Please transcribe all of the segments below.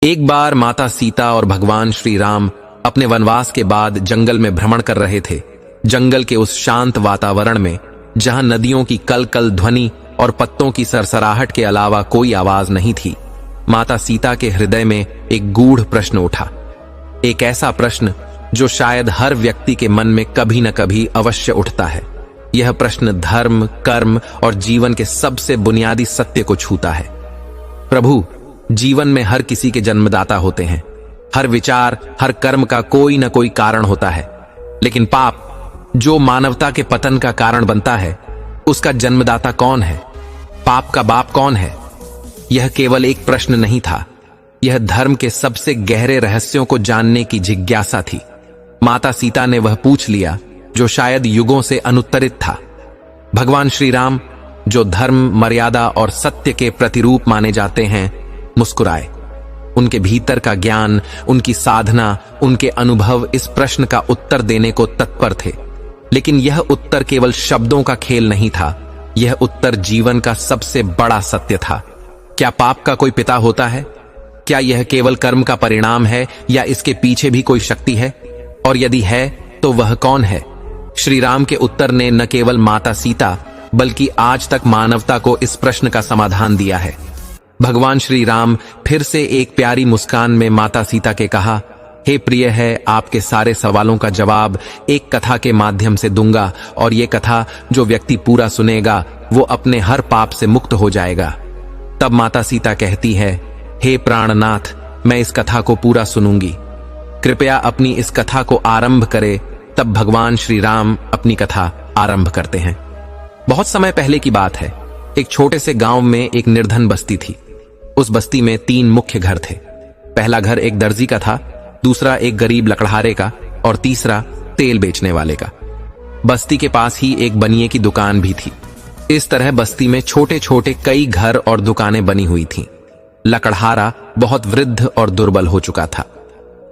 एक बार माता सीता और भगवान श्री राम अपने वनवास के बाद जंगल में भ्रमण कर रहे थे। जंगल के उस शांत वातावरण में जहां नदियों की कल कल ध्वनि और पत्तों की सरसराहट के अलावा कोई आवाज नहीं थी, माता सीता के हृदय में एक गूढ़ प्रश्न उठा। एक ऐसा प्रश्न जो शायद हर व्यक्ति के मन में कभी न कभी अवश्य उठता है। यह प्रश्न धर्म, कर्म और जीवन के सबसे बुनियादी सत्य को छूता है। प्रभु, जीवन में हर किसी के जन्मदाता होते हैं। हर विचार, हर कर्म का कोई न कोई कारण होता है, लेकिन पाप जो मानवता के पतन का कारण बनता है, उसका जन्मदाता कौन है? पाप का बाप कौन है? यह केवल एक प्रश्न नहीं था, यह धर्म के सबसे गहरे रहस्यों को जानने की जिज्ञासा थी। माता सीता ने वह पूछ लिया जो शायद युगों से अनुत्तरित था। भगवान श्री राम, जो धर्म, मर्यादा और सत्य के प्रतिरूप माने जाते हैं, मुस्कुराए। उनके भीतर का ज्ञान, उनकी साधना, उनके अनुभव इस प्रश्न का उत्तर देने को तत्पर थे। लेकिन यह उत्तर केवल शब्दों का खेल नहीं था, यह उत्तर जीवन का सबसे बड़ा सत्य था। क्या पाप का कोई पिता होता है? क्या यह केवल कर्म का परिणाम है या इसके पीछे भी कोई शक्ति है? और यदि है तो वह कौन है? श्री राम के उत्तर ने न केवल माता सीता बल्कि आज तक मानवता को इस प्रश्न का समाधान दिया है। भगवान श्री राम फिर से एक प्यारी मुस्कान में माता सीता के कहा, हे प्रिय है, आपके सारे सवालों का जवाब एक कथा के माध्यम से दूंगा, और ये कथा जो व्यक्ति पूरा सुनेगा वो अपने हर पाप से मुक्त हो जाएगा। तब माता सीता कहती है, हे प्राणनाथ, मैं इस कथा को पूरा सुनूंगी, कृपया अपनी इस कथा को आरंभ करे। तब भगवान श्री राम अपनी कथा आरंभ करते हैं। बहुत समय पहले की बात है। एक छोटे से गांव में एक निर्धन बस्ती थी। उस बस्ती में 3 मुख्य घर थे। पहला घर एक दर्जी का था, दूसरा एक गरीब लकड़हारे का और तीसरा तेल बेचने वाले का। बस्ती के पास ही एक बनिए की दुकान भी थी। इस तरह बस्ती में छोटे छोटे कई घर और दुकानें बनी हुई थीं। लकड़हारा बहुत वृद्ध और दुर्बल हो चुका था।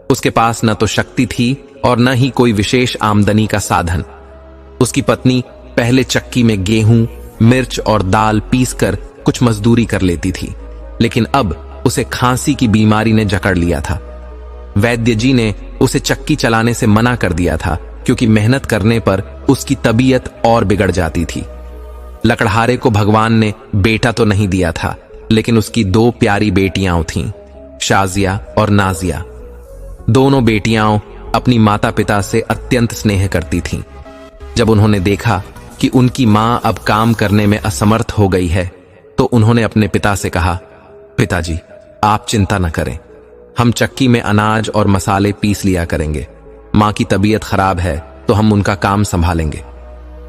उसके पास न तो शक्ति थी और न ही कोई विशेष आमदनी का साधन। उसकी पत्नी पहले चक्की में गेहूं, मिर्च और दाल पीसकर कुछ मजदूरी कर लेती थी, लेकिन अब उसे खांसी की बीमारी ने जकड़ लिया था। वैद्य जी ने उसे चक्की चलाने से मना कर दिया था, क्योंकि मेहनत करने पर उसकी तबीयत और बिगड़ जाती थी। लकड़हारे को भगवान ने बेटा तो नहीं दिया था, लेकिन उसकी 2 प्यारी बेटियां थीं, शाजिया और नाजिया। दोनों बेटियां अपनी माता पिता से अत्यंत स्नेह करती थीं। जब उन्होंने देखा कि उनकी मां अब काम करने में असमर्थ हो गई है, तो उन्होंने अपने पिता से कहा, पिताजी, आप चिंता न करें, हम चक्की में अनाज और मसाले पीस लिया करेंगे। मां की तबीयत खराब है तो हम उनका काम संभालेंगे।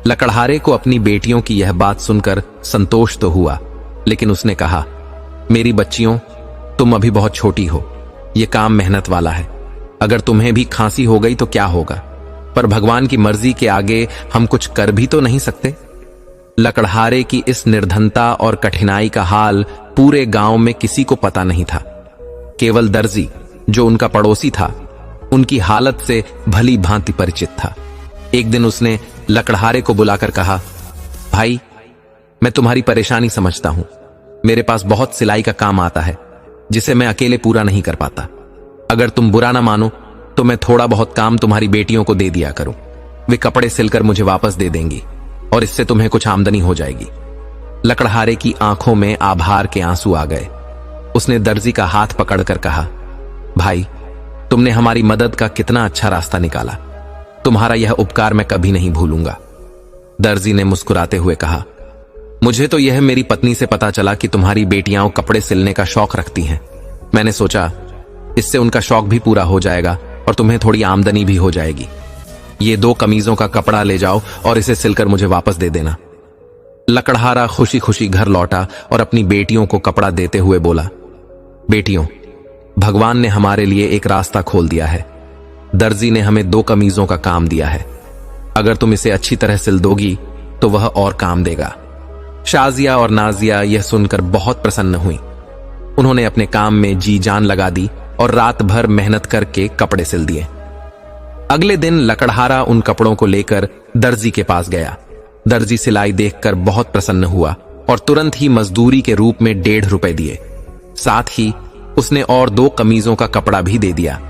लकड़हारे को अपनी बेटियों की यह बात सुनकर संतोष तो हुआ, लेकिन उसने कहा, मेरी बच्चियों, तुम अभी बहुत छोटी हो, यह काम मेहनत वाला है। अगर तुम्हें भी खांसी हो गई तो क्या होगा? पर भगवान की मर्जी के आगे हम कुछ कर भी तो नहीं सकते। लकड़हारे की इस निर्धनता और कठिनाई का हाल पूरे गांव में किसी को पता नहीं था। केवल दर्जी, जो उनका पड़ोसी था, उनकी हालत से भली भांति परिचित था। एक दिन उसने लकड़हारे को बुलाकर कहा, भाई, मैं तुम्हारी परेशानी समझता हूं। मेरे पास बहुत सिलाई का काम आता है, जिसे मैं अकेले पूरा नहीं कर पाता। अगर तुम बुरा ना मानो तो मैं थोड़ा बहुत काम तुम्हारी बेटियों को दे दिया करूं। वे कपड़े सिलकर मुझे वापस दे देंगी और इससे तुम्हें कुछ आमदनी हो जाएगी। लकड़हारे की आंखों में आभार के आंसू आ गए। उसने दर्जी का हाथ पकड़कर कहा, भाई, तुमने हमारी मदद का कितना अच्छा रास्ता निकाला। तुम्हारा यह उपकार मैं कभी नहीं भूलूंगा। दर्जी ने मुस्कुराते हुए कहा, मुझे तो यह मेरी पत्नी से पता चला कि तुम्हारी बेटियां कपड़े सिलने का शौक रखती हैं। मैंने सोचा इससे उनका शौक भी पूरा हो जाएगा और तुम्हें थोड़ी आमदनी भी हो जाएगी। ये 2 कमीजों का कपड़ा ले जाओ और इसे सिलकर मुझे वापस दे देना। लकड़हारा खुशी खुशी घर लौटा और अपनी बेटियों को कपड़ा देते हुए बोला, बेटियों, भगवान ने हमारे लिए एक रास्ता खोल दिया है। दर्जी ने हमें 2 कमीजों का काम दिया है। अगर तुम इसे अच्छी तरह सिल दोगी तो वह और काम देगा। शाजिया और नाजिया यह सुनकर बहुत प्रसन्न हुई। उन्होंने अपने काम में जी जान लगा दी और रात भर मेहनत करके कपड़े सिल दिए। अगले दिन लकड़हारा उन कपड़ों को लेकर दर्जी के पास गया। दर्जी सिलाई देखकर बहुत प्रसन्न हुआ और तुरंत ही मजदूरी के रूप में 1.5 रुपए दिए। साथ ही उसने और 2 कमीजों का कपड़ा भी दे दिया।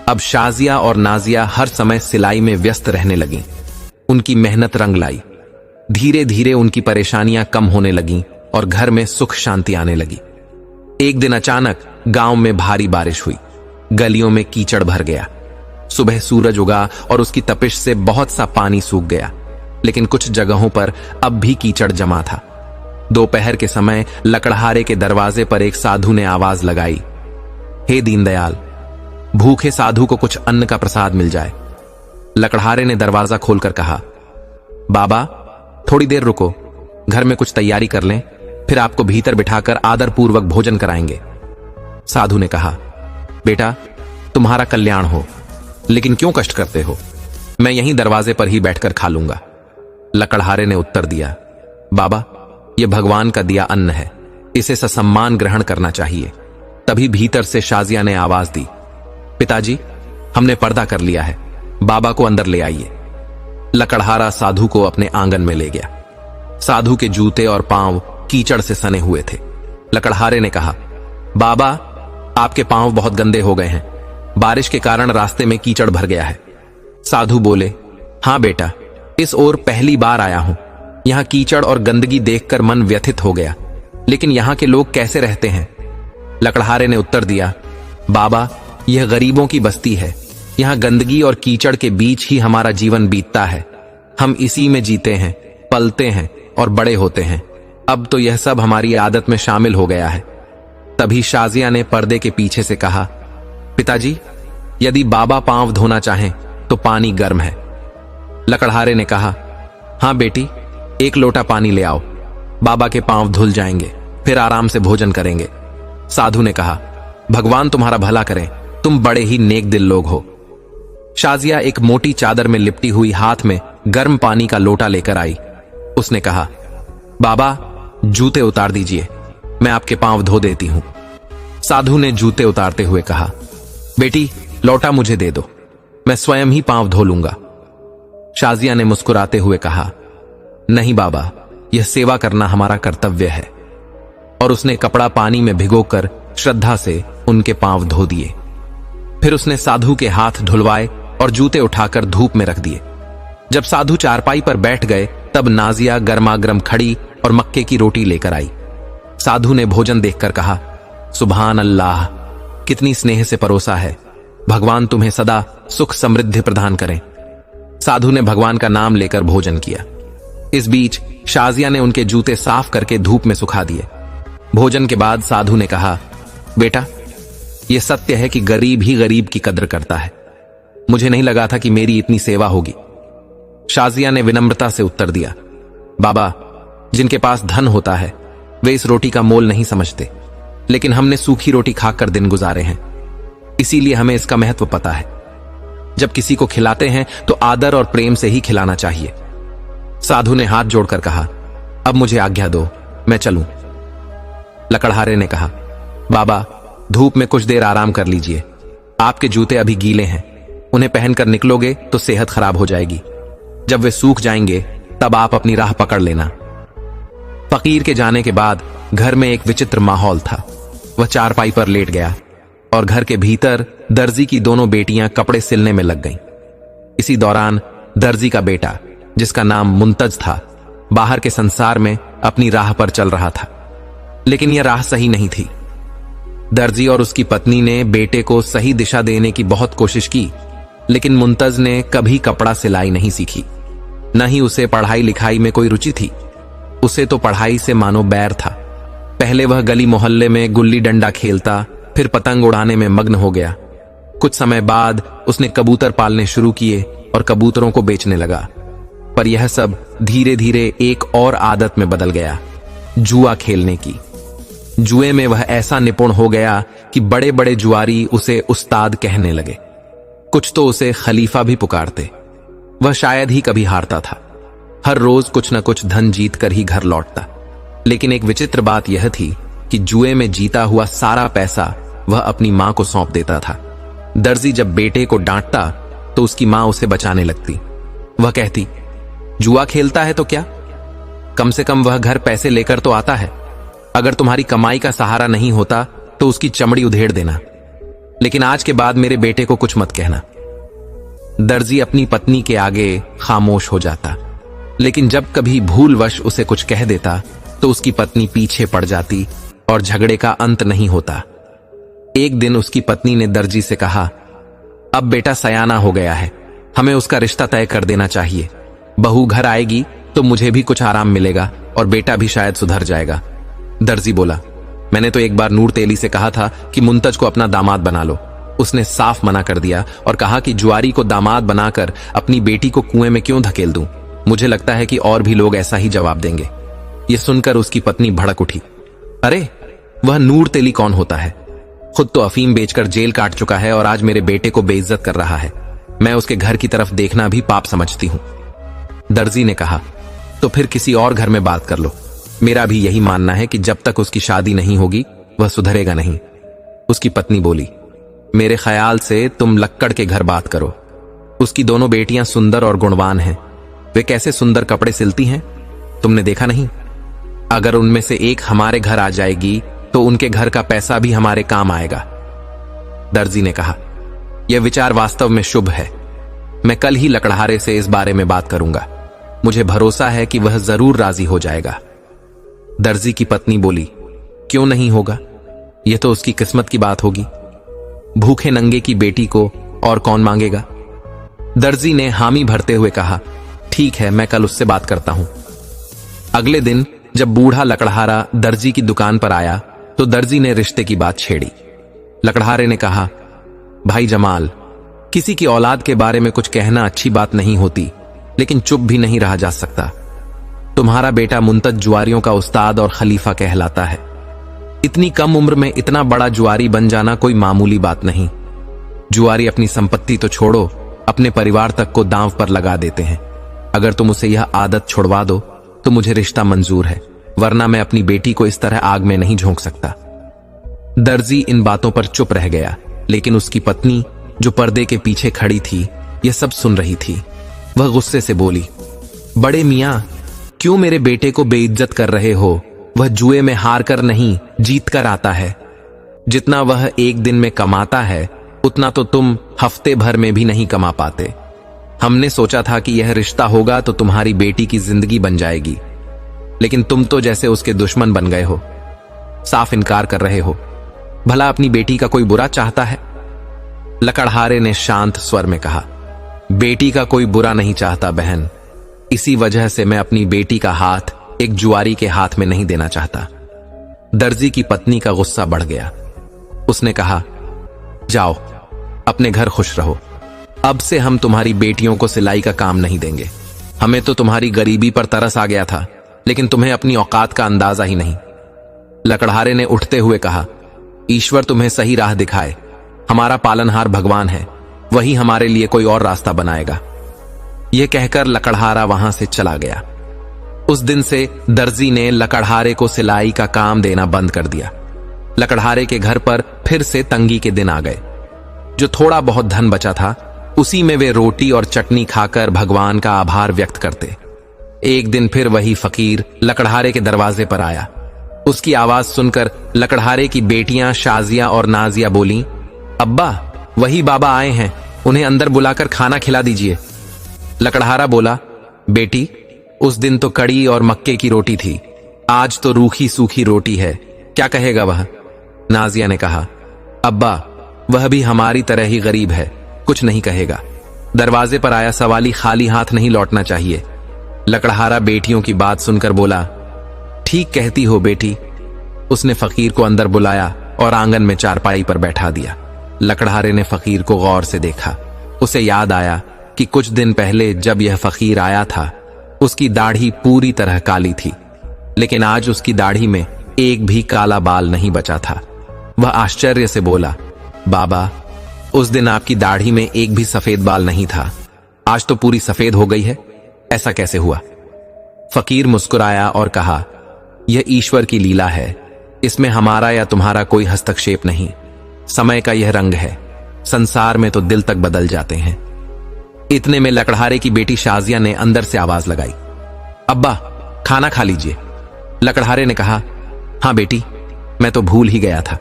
अब शाजिया और नाजिया हर समय सिलाई में व्यस्त रहने लगीं। उनकी मेहनत रंग लाई। धीरे धीरे उनकी परेशानियां कम होने लगीं और घर में सुख शांति आने लगी। एक दिन अचानक गांव में भारी बारिश हुई। गलियों में कीचड़ भर गया। सुबह सूरज उगा और उसकी तपिश से बहुत सा पानी सूख गया, लेकिन कुछ जगहों पर अब भी कीचड़ जमा था। दोपहर के समय लकड़हारे के दरवाजे पर एक साधु ने आवाज लगाई, हे दीनदयाल, भूखे साधु को कुछ अन्न का प्रसाद मिल जाए। लकड़हारे ने दरवाजा खोलकर कहा, बाबा थोड़ी देर रुको, घर में कुछ तैयारी कर लें, फिर आपको भीतर बिठाकर आदरपूर्वक भोजन कराएंगे। साधु ने कहा, बेटा तुम्हारा कल्याण हो, लेकिन क्यों कष्ट करते हो, मैं यहीं दरवाजे पर ही बैठकर खा लूंगा। लकड़हारे ने उत्तर दिया, बाबा यह भगवान का दिया अन्न है, इसे ससम्मान ग्रहण करना चाहिए। तभी भीतर से शाजिया ने आवाज दी, पिताजी हमने पर्दा कर लिया है, बाबा को अंदर ले आइए। लकड़हारा साधु को अपने आंगन में ले गया। साधु के जूते और पांव कीचड़ से सने हुए थे। लकड़हारे ने कहा, बाबा आपके पांव बहुत गंदे हो गए हैं, बारिश के कारण रास्ते में कीचड़ भर गया है। साधु बोले, हां बेटा, इस ओर पहली बार आया हूं, यहां कीचड़ और गंदगी देखकर मन व्यथित हो गया, लेकिन यहां के लोग कैसे रहते हैं? लकड़हारे ने उत्तर दिया, बाबा यह गरीबों की बस्ती है, यहां गंदगी और कीचड़ के बीच ही हमारा जीवन बीतता है। हम इसी में जीते हैं, पलते हैं और बड़े होते हैं। अब तो यह सब हमारी आदत में शामिल हो गया है। तभी शाजिया ने पर्दे के पीछे से कहा, पिताजी यदि बाबा पांव धोना चाहें तो पानी गर्म है। लकड़हारे ने कहा, हां बेटी, 1 लोटा पानी ले आओ, बाबा के पांव धुल जाएंगे, फिर आराम से भोजन करेंगे। साधु ने कहा, भगवान तुम्हारा भला करें, तुम बड़े ही नेक दिल लोग हो। शाजिया एक मोटी चादर में लिपटी हुई हाथ में गर्म पानी का लोटा लेकर आई। उसने कहा, बाबा जूते उतार दीजिए, मैं आपके पांव धो देती हूं। साधु ने जूते उतारते हुए कहा, बेटी लोटा मुझे दे दो, मैं स्वयं ही पांव धो लूंगा। शाजिया ने मुस्कुराते हुए कहा, नहीं बाबा, यह सेवा करना हमारा कर्तव्य है। और उसने कपड़ा पानी में भिगोकर श्रद्धा से उनके पांव धो दिए। फिर उसने साधु के हाथ धुलवाए और जूते उठाकर धूप में रख दिए। जब साधु चारपाई पर बैठ गए तब नाजिया गर्मागर्म खड़ी और मक्के की रोटी लेकर आई। साधु ने भोजन देखकर कहा, सुभान अल्लाह, कितनी स्नेह से परोसा है, भगवान तुम्हें सदा सुख समृद्धि प्रदान करें। साधु ने भगवान का नाम लेकर भोजन किया। इस बीच शाजिया ने उनके जूते साफ करके धूप में सुखा दिए। भोजन के बाद साधु ने कहा, बेटा यह सत्य है कि गरीब ही गरीब की कद्र करता है, मुझे नहीं लगा था कि मेरी इतनी सेवा होगी। शाजिया ने विनम्रता से उत्तर दिया, बाबा जिनके पास धन होता है वे इस रोटी का मोल नहीं समझते, लेकिन हमने सूखी रोटी खाकर दिन गुजारे हैं, इसीलिए हमें इसका महत्व पता है। जब किसी को खिलाते हैं तो आदर और प्रेम से ही खिलाना चाहिए। साधु ने हाथ जोड़कर कहा, अब मुझे आज्ञा दो, मैं चलूं। लकड़हारे ने कहा, बाबा धूप में कुछ देर आराम कर लीजिए, आपके जूते अभी गीले हैं, उन्हें पहनकर निकलोगे तो सेहत खराब हो जाएगी, जब वे सूख जाएंगे तब आप अपनी राह पकड़ लेना। फकीर के जाने के बाद घर में एक विचित्र माहौल था। वह चारपाई पर लेट गया और घर के भीतर दर्जी की दोनों बेटियां कपड़े सिलने में लग गईं। इसी दौरान दर्जी का बेटा, जिसका नाम मुंतज था, बाहर के संसार में अपनी राह पर चल रहा था, लेकिन यह राह सही नहीं थी। दर्जी और उसकी पत्नी ने बेटे को सही दिशा देने की बहुत कोशिश की, लेकिन मुंतज ने कभी कपड़ा सिलाई नहीं सीखी, न ही उसे पढ़ाई लिखाई में कोई रुचि थी। उसे तो पढ़ाई से मानो बैर था। पहले वह गली मोहल्ले में गुल्ली डंडा खेलता, फिर पतंग उड़ाने में मग्न हो गया। कुछ समय बाद उसने कबूतर पालने शुरू किए और कबूतरों को बेचने लगा। पर यह सब धीरे धीरे एक और आदत में बदल गया, जुआ खेलने की। जुए में वह ऐसा निपुण हो गया कि बड़े बड़े जुआरी उसे उस्ताद कहने लगे। कुछ तो उसे खलीफा भी पुकारते। वह शायद ही कभी हारता था। हर रोज कुछ न कुछ धन जीत कर ही घर लौटता। लेकिन एक विचित्र बात यह थी कि जुए में जीता हुआ सारा पैसा वह अपनी मां को सौंप देता था। दर्जी जब बेटे को डांटता तो उसकी मां उसे बचाने लगती। वह कहती, जुआ खेलता है तो क्या, कम से कम वह घर पैसे लेकर तो आता है। अगर तुम्हारी कमाई का सहारा नहीं होता तो उसकी चमड़ी उधेड़ देना, लेकिन आज के बाद मेरे बेटे को कुछ मत कहना। दर्जी अपनी पत्नी के आगे खामोश हो जाता, लेकिन जब कभी भूलवश उसे कुछ कह देता तो उसकी पत्नी पीछे पड़ जाती और झगड़े का अंत नहीं होता। एक दिन उसकी पत्नी ने दर्जी से कहा, अब बेटा सयाना हो गया है, हमें उसका रिश्ता तय कर देना चाहिए। बहू घर आएगी तो मुझे भी कुछ आराम मिलेगा और बेटा भी शायद सुधर जाएगा। दर्जी बोला, मैंने तो एक बार नूर तेली से कहा था कि मुंतज को अपना दामाद बना लो। उसने साफ मना कर दिया और कहा कि जुआरी को दामाद बनाकर अपनी बेटी को कुएं में क्यों धकेल दूं। मुझे लगता है कि और भी लोग ऐसा ही जवाब देंगे। यह सुनकर उसकी पत्नी भड़क उठी, अरे वह नूर तेली कौन होता है? खुद तो अफीम बेचकर जेल काट चुका है और आज मेरे बेटे को बेइज्जत कर रहा है। मैं उसके घर की तरफ देखना भी पाप समझती हूं। दर्जी ने कहा, तो फिर किसी और घर में बात कर लो। मेरा भी यही मानना है कि जब तक उसकी शादी नहीं होगी वह सुधरेगा नहीं। उसकी पत्नी बोली, मेरे ख्याल से तुम लक्कड़ के घर बात करो। उसकी दोनों बेटियां सुंदर और गुणवान हैं। वे कैसे सुंदर कपड़े सिलती हैं, तुमने देखा नहीं? अगर उनमें से एक हमारे घर आ जाएगी तो उनके घर का पैसा भी हमारे काम आएगा। दर्जी ने कहा, यह विचार वास्तव में शुभ है। मैं कल ही लकड़हारे से इस बारे में बात करूंगा। मुझे भरोसा है कि वह जरूर राजी हो जाएगा। दर्जी की पत्नी बोली, क्यों नहीं होगा? यह तो उसकी किस्मत की बात होगी। भूखे नंगे की बेटी को और कौन मांगेगा? दर्जी ने हामी भरते हुए कहा, ठीक है, मैं कल उससे बात करता हूं। अगले दिन जब बूढ़ा लकड़हारा दर्जी की दुकान पर आया तो दर्जी ने रिश्ते की बात छेड़ी। लकड़हारे ने कहा, भाई जमाल, किसी की औलाद के बारे में कुछ कहना अच्छी बात नहीं होती, लेकिन चुप भी नहीं रहा जा सकता। तुम्हारा बेटा मुंतज जुआरियों का उस्ताद और खलीफा कहलाता है। इतनी कम उम्र में इतना बड़ा जुआरी बन जाना कोई मामूली बात नहीं। जुआरी अपनी संपत्ति तो छोड़ो, अपने परिवार तक को दांव पर लगा देते हैं। अगर तुम उसे यह आदत छुड़वा दो तो मुझे रिश्ता मंजूर है, वरना मैं अपनी बेटी को इस तरह आग में नहीं झोंक सकता। दर्जी इन बातों पर चुप रह गया, लेकिन उसकी पत्नी जो पर्दे के पीछे खड़ी थी यह सब सुन रही थी। वह गुस्से से बोली, बड़े मियां, क्यों मेरे बेटे को बेइज्जत कर रहे हो? वह जुए में हार कर नहीं, जीत कर आता है। जितना वह एक दिन में कमाता है उतना तो तुम हफ्ते भर में भी नहीं कमा पाते। हमने सोचा था कि यह रिश्ता होगा तो तुम्हारी बेटी की जिंदगी बन जाएगी, लेकिन तुम तो जैसे उसके दुश्मन बन गए हो, साफ इनकार कर रहे हो। भला अपनी बेटी का कोई बुरा चाहता है? लकड़हारे ने शांत स्वर में कहा, बेटी का कोई बुरा नहीं चाहता बहन। इसी वजह से मैं अपनी बेटी का हाथ एक जुआरी के हाथ में नहीं देना चाहता। दर्जी की पत्नी का गुस्सा बढ़ गया। उसने कहा, जाओ अपने घर खुश रहो। अब से हम तुम्हारी बेटियों को सिलाई का काम नहीं देंगे। हमें तो तुम्हारी गरीबी पर तरस आ गया था, लेकिन तुम्हें अपनी औकात का अंदाजा ही नहीं। लकड़हारे ने उठते हुए कहा, ईश्वर तुम्हें सही राह दिखाए। हमारा पालनहार भगवान है, वही हमारे लिए कोई और रास्ता बनाएगा। यह कहकर लकड़हारा वहां से चला गया। उस दिन से दर्जी ने लकड़हारे को सिलाई का काम देना बंद कर दिया। लकड़हारे के घर पर फिर से तंगी के दिन आ गए। जो थोड़ा बहुत धन बचा था उसी में वे रोटी और चटनी खाकर भगवान का आभार व्यक्त करते। एक दिन फिर वही फकीर लकड़हारे के दरवाजे पर आया। उसकी आवाज सुनकर लकड़हारे की बेटियां शाजिया और नाजिया बोली, अब्बा, वही बाबा आए हैं, उन्हें अंदर बुलाकर खाना खिला दीजिए। लकड़हारा बोला, बेटी, उस दिन तो कड़ी और मक्के की रोटी थी, आज तो रूखी सूखी रोटी है, क्या कहेगा वह? नाजिया ने कहा, अब्बा, वह भी हमारी तरह ही गरीब है, कुछ नहीं कहेगा। दरवाजे पर आया सवाली खाली हाथ नहीं लौटना चाहिए। लकड़हारा बेटियों की बात सुनकर बोला, ठीक कहती हो बेटी। उसने फकीर को अंदर बुलाया और आंगन में चारपाई पर बैठा दिया। लकड़हारे ने फकीर को गौर से देखा। उसे याद आया कि कुछ दिन पहले जब यह फकीर आया था उसकी दाढ़ी पूरी तरह काली थी, लेकिन आज उसकी दाढ़ी में एक भी काला बाल नहीं बचा था। वह आश्चर्य से बोला, बाबा, उस दिन आपकी दाढ़ी में एक भी सफेद बाल नहीं था, आज तो पूरी सफेद हो गई है, ऐसा कैसे हुआ? फकीर मुस्कुराया और कहा, यह ईश्वर की लीला है, इसमें हमारा या तुम्हारा कोई हस्तक्षेप नहीं। समय का यह रंग है, संसार में तो दिल तक बदल जाते हैं। इतने में लकड़हारे की बेटी शाजिया ने अंदर से आवाज लगाई, अब्बा, खाना खा लीजिए। लकड़हारे ने कहा, हाँ बेटी, मैं तो भूल ही गया था।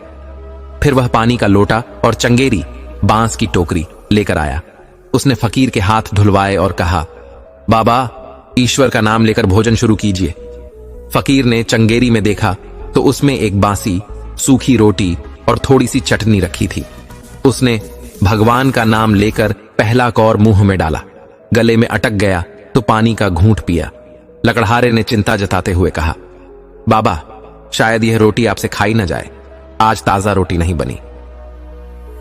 फिर वह पानी का लोटा और चंगेरी, बांस की टोकरी लेकर आया। उसने फकीर के हाथ धुलवाए और कहा, बाबा, ईश्वर का नाम लेकर भोजन शुरू कीजिए। फकीर ने चंगेरी में देखा तो उसमें एक बांसी, सूखी रोटी और थोड़ी सी चटनी रखी थी। उसने भगवान का नाम लेकर पहला कौर मुंह में डाला, गले में अटक गया तो पानी का घूंट पिया। लकड़हारे ने चिंता जताते हुए कहा, बाबा, शायद यह रोटी आपसे खाई न जाए, आज ताजा रोटी नहीं बनी।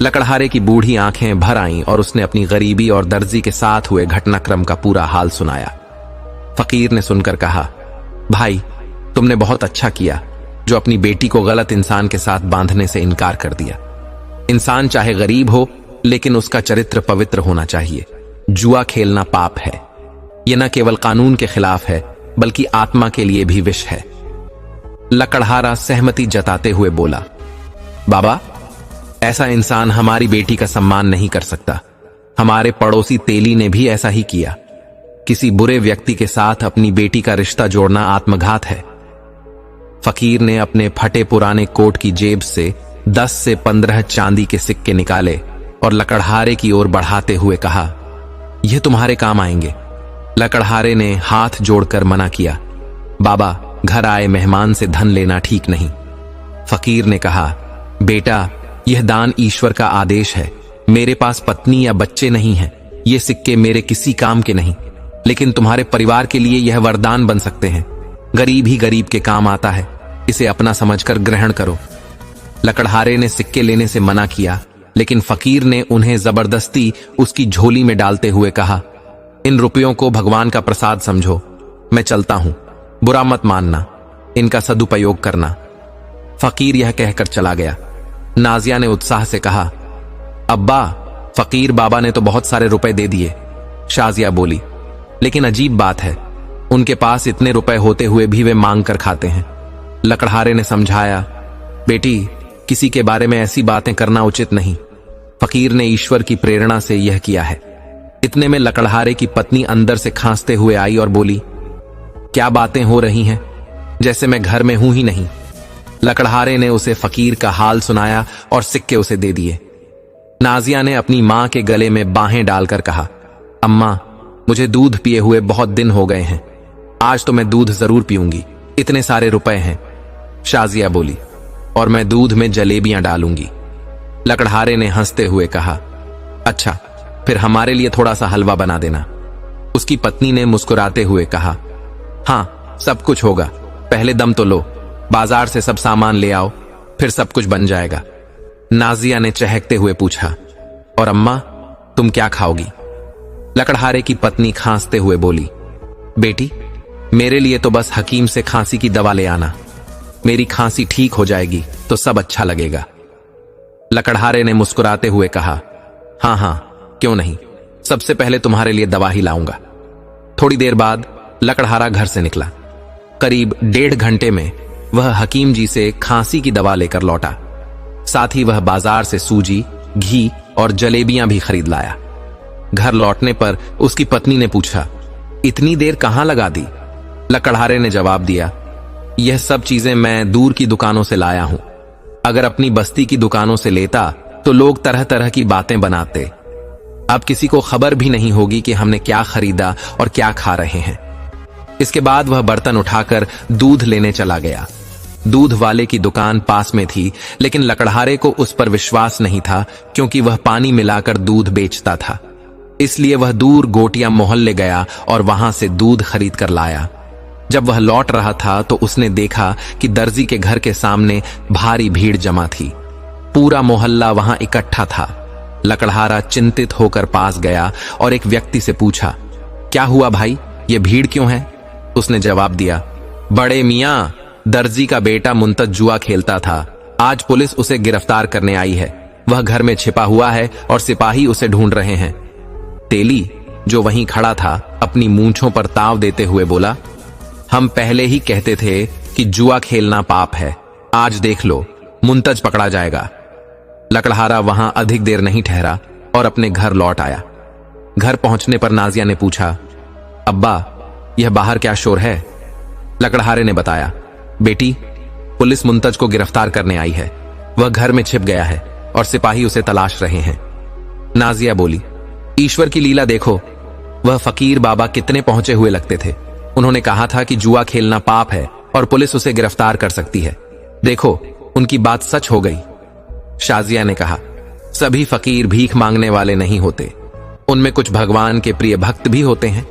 लकड़हारे की बूढ़ी आंखें भर आईं और उसने अपनी गरीबी और दर्जी के साथ हुए घटनाक्रम का पूरा हाल सुनाया। फकीर ने सुनकर कहा, भाई, तुमने बहुत अच्छा किया जो अपनी बेटी को गलत इंसान के साथ बांधने से इनकार कर दिया। इंसान चाहे गरीब हो, लेकिन उसका चरित्र पवित्र होना चाहिए। जुआ खेलना पाप है। यह न केवल कानून के खिलाफ है, बल्कि आत्मा के लिए भी विष है। लकड़हारा सहमति जताते हुए बोला, बाबा, ऐसा इंसान हमारी बेटी का सम्मान नहीं कर सकता। हमारे पड़ोसी तेली ने भी ऐसा ही किया। किसी बुरे व्यक्ति के साथ अपनी बेटी का रिश्ता जोड़ना आत्मघात है। फकीर ने अपने फटे पुराने कोट की जेब से 10 से 15 चांदी के सिक्के निकाले और लकड़हारे की ओर बढ़ाते हुए कहा, यह तुम्हारे काम आएंगे। लकड़हारे ने हाथ जोड़कर मना किया, बाबा, घर आए मेहमान से धन लेना ठीक नहीं। फकीर ने कहा, बेटा, यह दान ईश्वर का आदेश है। मेरे पास पत्नी या बच्चे नहीं हैं। ये सिक्के मेरे किसी काम के नहीं, लेकिन तुम्हारे परिवार के लिए यह वरदान बन सकते हैं। गरीब ही गरीब के काम आता है, इसे अपना समझकर ग्रहण करो। लकड़हारे ने सिक्के लेने से मना किया, लेकिन फकीर ने उन्हें जबरदस्ती उसकी झोली में डालते हुए कहा, इन रुपयों को भगवान का प्रसाद समझो। मैं चलता हूं, बुरा मत मानना, इनका सदुपयोग करना। फकीर यह कहकर चला गया। नाजिया ने उत्साह से कहा, अब्बा, फकीर बाबा ने तो बहुत सारे रुपए दे दिए। शाजिया बोली, लेकिन अजीब बात है, उनके पास इतने रुपए होते हुए भी वे मांग कर खाते हैं। लकड़हारे ने समझाया, बेटी, किसी के बारे में ऐसी बातें करना उचित नहीं। फकीर ने ईश्वर की प्रेरणा से यह किया है। इतने में लकड़हारे की पत्नी अंदर से खांसते हुए आई और बोली, क्या बातें हो रही हैं, जैसे मैं घर में हूं ही नहीं। लकड़हारे ने उसे फकीर का हाल सुनाया और सिक्के उसे दे दिए। नाजिया ने अपनी मां के गले में बाहें डालकर कहा, अम्मा, मुझे दूध पिए हुए बहुत दिन हो गए हैं। आज तो मैं दूध जरूर पीऊंगी, इतने सारे रुपए हैं। शाजिया बोली, और मैं दूध में जलेबियां डालूंगी। लकड़हारे ने हंसते हुए कहा, अच्छा, फिर हमारे लिए थोड़ा सा हलवा बना देना। उसकी पत्नी ने मुस्कुराते हुए कहा, हाँ, सब कुछ होगा, पहले दम तो लो, बाजार से सब सामान ले आओ, फिर सब कुछ बन जाएगा। नाजिया ने चहकते हुए पूछा, और अम्मा, तुम क्या खाओगी? लकड़हारे की पत्नी खांसते हुए बोली, बेटी, मेरे लिए तो बस हकीम से खांसी की दवा ले आना। मेरी खांसी ठीक हो जाएगी तो सब अच्छा लगेगा। लकड़हारे ने मुस्कुराते हुए कहा, हाँ हाँ, क्यों नहीं, सबसे पहले तुम्हारे लिए दवा ही लाऊंगा। थोड़ी देर बाद लकड़हारा घर से निकला। करीब 1.5 घंटे में वह हकीम जी से खांसी की दवा लेकर लौटा। साथ ही वह बाजार से सूजी, घी और जलेबियां भी खरीद लाया। घर लौटने पर उसकी पत्नी ने पूछा, इतनी देर कहां लगा दी? लकड़हारे ने जवाब दिया, यह सब चीजें मैं दूर की दुकानों से लाया हूं। अगर अपनी बस्ती की दुकानों से लेता तो लोग तरह तरह की बातें बनाते। अब किसी को खबर भी नहीं होगी कि हमने क्या खरीदा और क्या खा रहे हैं। इसके बाद वह बर्तन उठाकर दूध लेने चला गया। दूध वाले की दुकान पास में थी, लेकिन लकड़हारे को उस पर विश्वास नहीं था, क्योंकि वह पानी मिलाकर दूध बेचता था। इसलिए वह दूर गोटिया मोहल्ले गया और वहां से दूध खरीद कर लाया। जब वह लौट रहा था तो उसने देखा कि दर्जी के घर के सामने भारी भीड़ जमा थी। पूरा मोहल्ला वहां इकट्ठा था। लकड़हारा चिंतित होकर पास गया और एक व्यक्ति से पूछा, क्या हुआ भाई, ये भीड़ क्यों है? उसने जवाब दिया, बड़े मियां, दर्जी का बेटा मुंतज जुआ खेलता था। आज पुलिस उसे गिरफ्तार करने आई है। वह घर में छिपा हुआ है और सिपाही उसे ढूंढ रहे हैं। तेली, जो वहीं खड़ा था, अपनी मूंछों पर ताव देते हुए बोला, हम पहले ही कहते थे कि जुआ खेलना पाप है। आज देख लो, मुंतज पकड़ा जाएगा। लकड़हारा वहां अधिक देर नहीं ठहरा और अपने घर लौट आया। घर पहुंचने पर नाजिया ने पूछा, अब्बा, यह बाहर क्या शोर है? लकड़हारे ने बताया, बेटी, पुलिस मुंतज को गिरफ्तार करने आई है। वह घर में छिप गया है और सिपाही उसे तलाश रहे हैं। नाजिया बोली, ईश्वर की लीला देखो, वह फकीर बाबा कितने पहुंचे हुए लगते थे। उन्होंने कहा था कि जुआ खेलना पाप है और पुलिस उसे गिरफ्तार कर सकती है। देखो, उनकी बात सच हो गई। शाजिया ने कहा, सभी फकीर भीख मांगने वाले नहीं होते, उनमें कुछ भगवान के प्रिय भक्त भी होते हैं।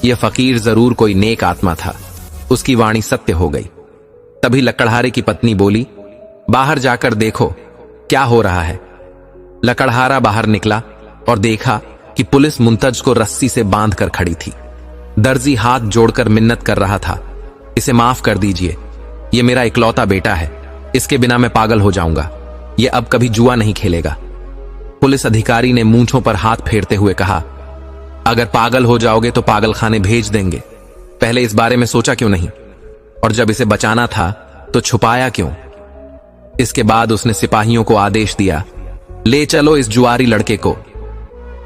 यह फकीर जरूर कोई नेक आत्मा था। उसकी वाणी सत्य हो गई। तभी लकड़हारे की पत्नी बोली, बाहर जाकर देखो क्या हो रहा है। लकड़हारा बाहर निकला और देखा कि पुलिस मुंतज को रस्सी से बांध कर खड़ी थी। दर्जी हाथ जोड़कर मिन्नत कर रहा था, इसे माफ कर दीजिए, यह मेरा इकलौता बेटा है, इसके बिना मैं पागल हो जाऊंगा, यह अब कभी जुआ नहीं खेलेगा। पुलिस अधिकारी ने मूंछों पर हाथ फेरते हुए कहा, अगर पागल हो जाओगे तो पागल खाने भेज देंगे, पहले इस बारे में सोचा क्यों नहीं? और जब इसे बचाना था तो छुपाया क्यों? इसके बाद उसने सिपाहियों को आदेश दिया, ले चलो इस जुआरी लड़के को।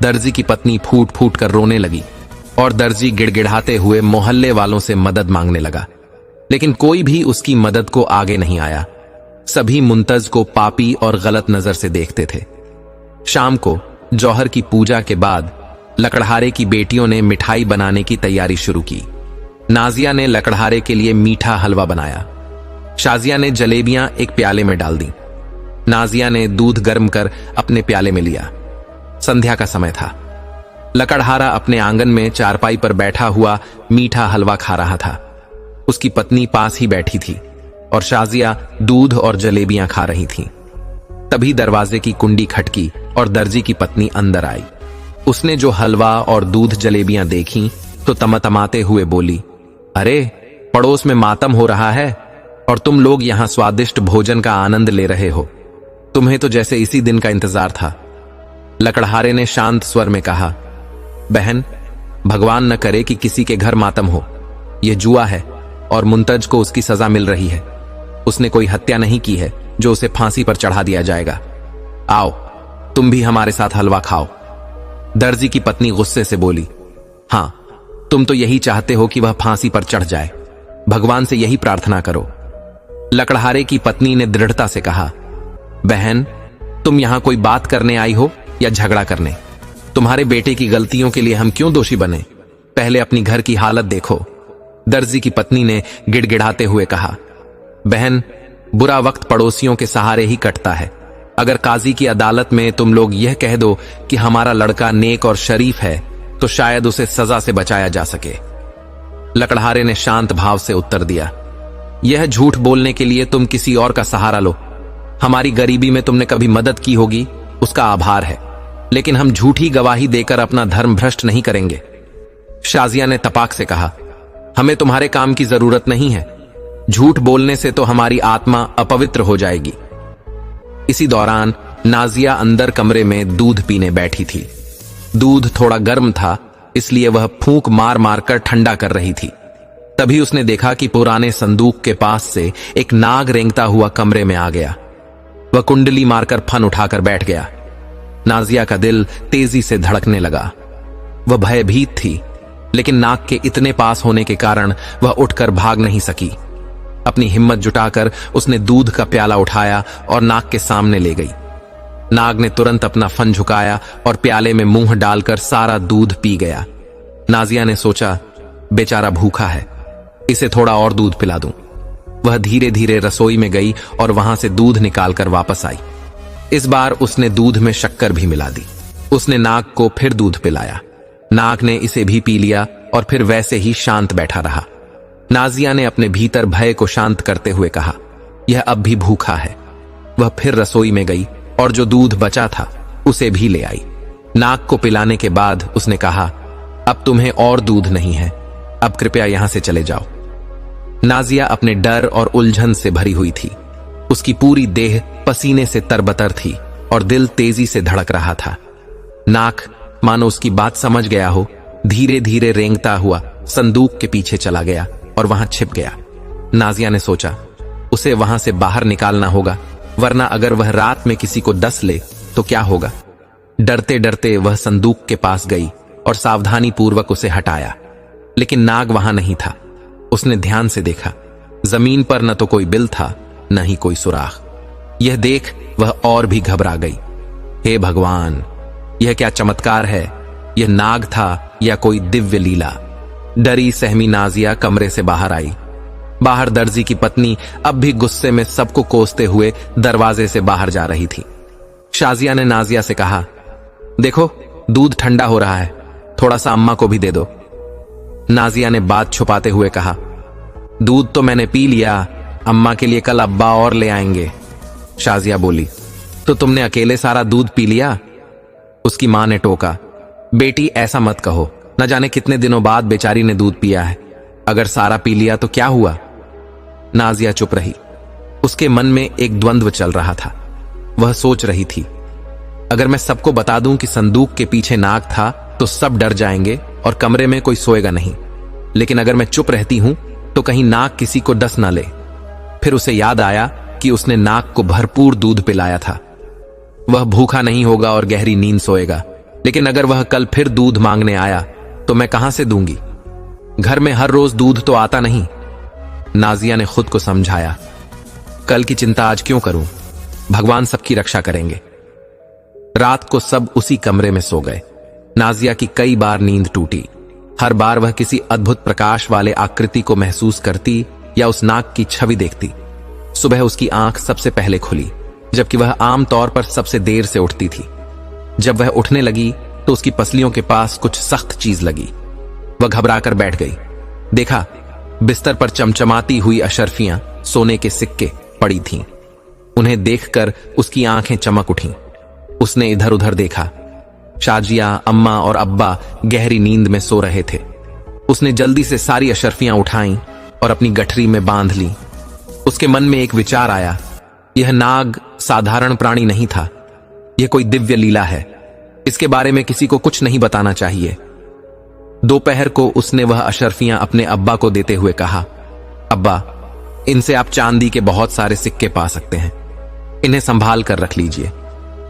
दर्जी की पत्नी फूट फूट कर रोने लगी और दर्जी गिड़गिड़ाते हुए मोहल्ले वालों से मदद मांगने लगा, लेकिन कोई भी उसकी मदद को आगे नहीं आया। सभी मुंतज को पापी और गलत नजर से देखते थे। शाम को जौहर की पूजा के बाद लकड़हारे की बेटियों ने मिठाई बनाने की तैयारी शुरू की। नाजिया ने लकड़हारे के लिए मीठा हलवा बनाया। शाजिया ने जलेबियां एक प्याले में डाल दी। नाजिया ने दूध गर्म कर अपने प्याले में लिया। संध्या का समय था। लकड़हारा अपने आंगन में चारपाई पर बैठा हुआ मीठा हलवा खा रहा था। उसकी पत्नी पास ही बैठी थी और शाजिया दूध और जलेबियां खा रही थी। तभी दरवाजे की कुंडी खटकी और दर्जी की पत्नी अंदर आई। उसने जो हलवा और दूध जलेबियां देखी तो तमतमाते हुए बोली, अरे, पड़ोस में मातम हो रहा है और तुम लोग यहां स्वादिष्ट भोजन का आनंद ले रहे हो। तुम्हें तो जैसे इसी दिन का इंतजार था। लकड़हारे ने शांत स्वर में कहा, बहन, भगवान न करे कि किसी के घर मातम हो। यह जुआ है और मुंतज को उसकी सजा मिल रही है। उसने कोई हत्या नहीं की है जो उसे फांसी पर चढ़ा दिया जाएगा। आओ, तुम भी हमारे साथ हलवा खाओ। दर्जी की पत्नी गुस्से से बोली, हां, तुम तो यही चाहते हो कि वह फांसी पर चढ़ जाए। भगवान से यही प्रार्थना करो। लकड़हारे की पत्नी ने दृढ़ता से कहा, बहन, तुम यहां कोई बात करने आई हो या झगड़ा करने? तुम्हारे बेटे की गलतियों के लिए हम क्यों दोषी बने? पहले अपनी घर की हालत देखो। दर्जी की पत्नी ने गिड़गिड़ाते हुए कहा, बहन, बुरा वक्त पड़ोसियों के सहारे ही कटता है। अगर काजी की अदालत में तुम लोग यह कह दो कि हमारा लड़का नेक और शरीफ है तो शायद उसे सजा से बचाया जा सके। लकड़हारे ने शांत भाव से उत्तर दिया, यह झूठ बोलने के लिए तुम किसी और का सहारा लो। हमारी गरीबी में तुमने कभी मदद की होगी, उसका आभार है, लेकिन हम झूठी गवाही देकर अपना धर्म भ्रष्ट नहीं करेंगे। शाजिया ने तपाक से कहा, हमें तुम्हारे काम की जरूरत नहीं है। झूठ बोलने से तो हमारी आत्मा अपवित्र हो जाएगी। इसी दौरान नाजिया अंदर कमरे में दूध पीने बैठी थी। दूध थोड़ा गर्म था, इसलिए वह फूंक मार मार कर ठंडा कर रही थी। तभी उसने देखा कि पुराने संदूक के पास से एक नाग रेंगता हुआ कमरे में आ गया। वह कुंडली मारकर फन उठाकर बैठ गया। नाजिया का दिल तेजी से धड़कने लगा। वह भयभीत थी, लेकिन नाग के इतने पास होने के कारण वह उठकर भाग नहीं सकी। अपनी हिम्मत जुटाकर उसने दूध का प्याला उठाया और नाग के सामने ले गई। नाग ने तुरंत अपना फन झुकाया और प्याले में मुंह डालकर सारा दूध पी गया। नाजिया ने सोचा, बेचारा भूखा है, इसे थोड़ा और दूध पिला दूं। वह धीरे धीरे रसोई में गई और वहां से दूध निकालकर वापस आई। इस बार उसने दूध में शक्कर भी मिला दी। उसने नाग को फिर दूध पिलाया। नाग ने इसे भी पी लिया और फिर वैसे ही शांत बैठा रहा। नाजिया ने अपने भीतर भय को शांत करते हुए कहा, यह अब भी भूखा है। वह फिर रसोई में गई और जो दूध बचा था उसे भी ले आई। नाग को पिलाने के बाद उसने कहा, अब तुम्हें और दूध नहीं है, अब कृपया यहां से चले जाओ। नाजिया अपने डर और उलझन से भरी हुई थी। उसकी पूरी देह पसीने से तरबतर थी और दिल तेजी से धड़क रहा था। नाग मानो उसकी बात समझ गया हो, धीरे धीरे रेंगता हुआ संदूक के पीछे चला गया और वहां छिप गया। नाजिया ने सोचा, उसे वहां से बाहर निकालना होगा, वरना अगर वह रात में किसी को डस ले तो क्या होगा। डरते डरते वह संदूक के पास गई और सावधानी पूर्वक उसे हटाया, लेकिन नाग वहां नहीं था। उसने ध्यान से देखा, जमीन पर न तो कोई बिल था, न ही कोई सुराख। यह देख वह और भी घबरा गई। हे भगवान, यह क्या चमत्कार है? यह नाग था या कोई दिव्य लीला? डरी सहमी नाजिया कमरे से बाहर आई। बाहर दर्जी की पत्नी अब भी गुस्से में सबको कोसते हुए दरवाजे से बाहर जा रही थी। शाजिया ने नाजिया से कहा, देखो दूध ठंडा हो रहा है, थोड़ा सा अम्मा को भी दे दो। नाजिया ने बात छुपाते हुए कहा, दूध तो मैंने पी लिया, अम्मा के लिए कल अब्बा और ले आएंगे। शाजिया बोली, तो तुमने अकेले सारा दूध पी लिया? उसकी मां ने टोका, बेटी ऐसा मत कहो, न जाने कितने दिनों बाद बेचारी ने दूध पिया है, अगर सारा पी लिया तो क्या हुआ? नाजिया चुप रही। उसके मन में एक द्वंद्व चल रहा था। वह सोच रही थी, अगर मैं सबको बता दूं कि संदूक के पीछे नाग था तो सब डर जाएंगे और कमरे में कोई सोएगा नहीं, लेकिन अगर मैं चुप रहती हूं तो कहीं नाग किसी को डस ना ले। फिर उसे याद आया कि उसने नाग को भरपूर दूध पिलाया था। वह भूखा नहीं होगा और गहरी नींद सोएगा, लेकिन अगर वह कल फिर दूध मांगने आया तो मैं कहां से दूंगी? घर में हर रोज दूध तो आता नहीं। नाजिया ने खुद को समझाया, कल की चिंता आज क्यों करूं, भगवान सबकी रक्षा करेंगे। रात को सब उसी कमरे में सो गए। नाजिया की कई बार नींद टूटी। हर बार वह किसी अद्भुत प्रकाश वाले आकृति को महसूस करती या उस नाग की छवि देखती। सुबह उसकी आंख सबसे पहले खुली, जबकि वह आमतौर पर सबसे देर से उठती थी। जब वह उठने लगी तो उसकी पसलियों के पास कुछ सख्त चीज लगी। वह घबराकर बैठ गई। देखा, बिस्तर पर चमचमाती हुई अशर्फियां, सोने के सिक्के पड़ी थीं। उन्हें देखकर उसकी आंखें चमक उठीं। उसने इधर उधर देखा। शाजिया, अम्मा और अब्बा गहरी नींद में सो रहे थे। उसने जल्दी से सारी अशर्फियां उठाईं और अपनी गठरी में बांध ली। उसके मन में एक विचार आया, यह नाग साधारण प्राणी नहीं था, यह कोई दिव्य लीला है। इसके बारे में किसी को कुछ नहीं बताना चाहिए। दोपहर को उसने वह अशर्फियां अपने अब्बा को देते हुए कहा, अब्बा, इनसे आप चांदी के बहुत सारे सिक्के पा सकते हैं, इन्हें संभाल कर रख लीजिए,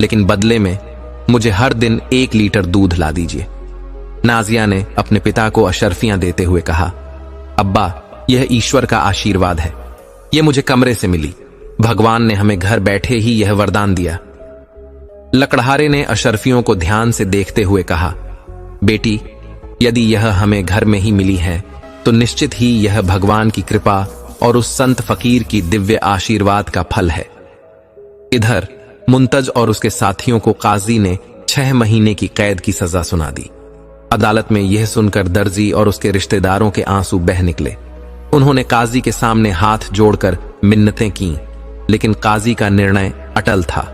लेकिन बदले में मुझे हर दिन 1 लीटर दूध ला दीजिए। नाजिया ने अपने पिता को अशर्फियां देते हुए कहा, अब्बा, यह ईश्वर का आशीर्वाद है, यह मुझे कमरे से मिली, भगवान ने हमें घर बैठे ही यह वरदान दिया। लकड़हारे ने अशर्फियों को ध्यान से देखते हुए कहा, बेटी, यदि यह हमें घर में ही मिली है तो निश्चित ही यह भगवान की कृपा और उस संत फकीर की दिव्य आशीर्वाद का फल है। इधर मुंतज और उसके साथियों को काजी ने 6 महीने की कैद की सजा सुना दी। अदालत में यह सुनकर दर्जी और उसके रिश्तेदारों के आंसू बह निकले। उन्होंने काजी के सामने हाथ जोड़कर मिन्नतें की, लेकिन काजी का निर्णय अटल था।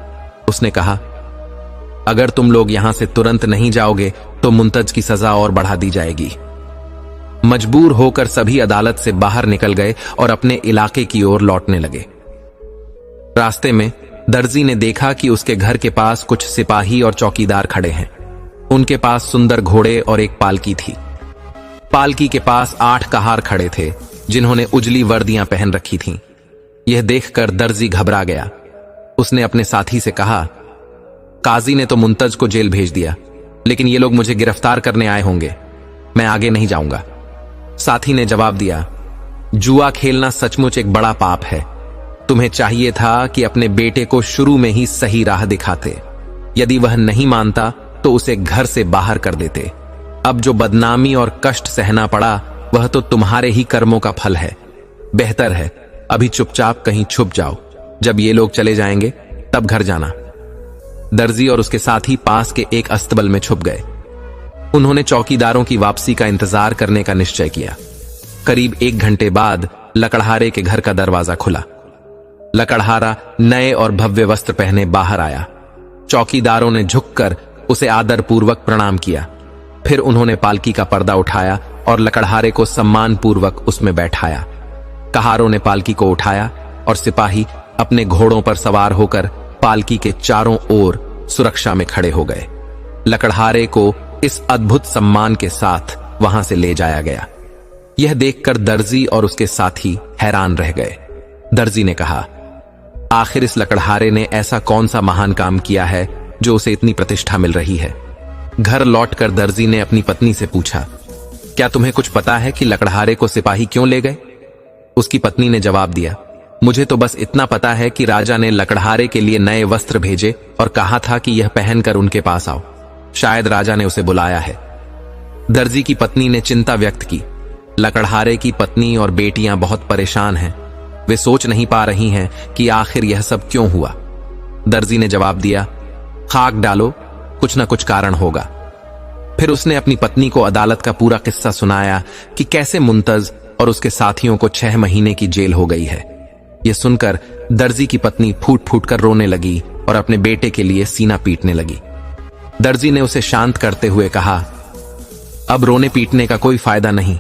उसने कहा, अगर तुम लोग यहां से तुरंत नहीं जाओगे तो मुंतज की सजा और बढ़ा दी जाएगी। मजबूर होकर सभी अदालत से बाहर निकल गए और अपने इलाके की ओर लौटने लगे। रास्ते में दर्जी ने देखा कि उसके घर के पास कुछ सिपाही और चौकीदार खड़े हैं। उनके पास सुंदर घोड़े और एक पालकी थी। पालकी के पास 8 कहार खड़े थे, जिन्होंने उजली वर्दियां पहन रखी थीं। यह देखकर दर्जी घबरा गया। उसने अपने साथी से कहा, काजी ने तो मुंतज को जेल भेज दिया, लेकिन ये लोग मुझे गिरफ्तार करने आए होंगे, मैं आगे नहीं जाऊंगा। साथी ने जवाब दिया, जुआ खेलना सचमुच एक बड़ा पाप है। तुम्हें चाहिए था कि अपने बेटे को शुरू में ही सही राह दिखाते। यदि वह नहीं मानता तो उसे घर से बाहर कर देते। अब जो बदनामी और कष्ट सहना पड़ा वह तो तुम्हारे ही कर्मों का फल है। बेहतर है अभी चुपचाप कहीं छुप जाओ, जब ये लोग चले जाएंगे तब घर जाना। दर्जी और उसके साथी पास के एक अस्तबल में छुप गए। उन्होंने चौकीदारों की वापसी का इंतजार करने का निश्चय किया। करीब 1 घंटे बाद लकड़हारे के घर का दरवाजा खुला। लकड़हारा नए और भव्य वस्त्र पहने बाहर आया। चौकीदारों ने झुककर उसे आदरपूर्वक प्रणाम किया। फिर उन्होंने पालकी का पर्दा उठाया और लकड़हारे को सम्मानपूर्वक उसमें बैठाया। कहारों ने पालकी को उठाया और सिपाही अपने घोड़ों पर सवार होकर पालकी के चारों ओर सुरक्षा में खड़े हो गए। लकड़हारे को इस अद्भुत सम्मान के साथ वहां से ले जाया गया। यह देखकर दर्जी और उसके साथी हैरान रह गए। दर्जी ने कहा, आखिर इस लकड़हारे ने ऐसा कौन सा महान काम किया है जो उसे इतनी प्रतिष्ठा मिल रही है। घर लौटकर दर्जी ने अपनी पत्नी से पूछा, क्या तुम्हें कुछ पता है कि लकड़हारे को सिपाही क्यों ले गए? उसकी पत्नी ने जवाब दिया, मुझे तो बस इतना पता है कि राजा ने लकड़हारे के लिए नए वस्त्र भेजे और कहा था कि यह पहनकर उनके पास आओ। शायद राजा ने उसे बुलाया है। दर्जी की पत्नी ने चिंता व्यक्त की। लकड़हारे की पत्नी और बेटियां बहुत परेशान हैं। वे सोच नहीं पा रही हैं कि आखिर यह सब क्यों हुआ। दर्जी ने जवाब दिया, खाक डालो, कुछ न कुछ कारण होगा। फिर उसने अपनी पत्नी को अदालत का पूरा किस्सा सुनाया कि कैसे मुंतज और उसके साथियों को 6 महीने की जेल हो गई है। यह सुनकर दर्जी की पत्नी फूट फूट कर रोने लगी और अपने बेटे के लिए सीना पीटने लगी। दर्जी ने उसे शांत करते हुए कहा, अब रोने पीटने का कोई फायदा नहीं।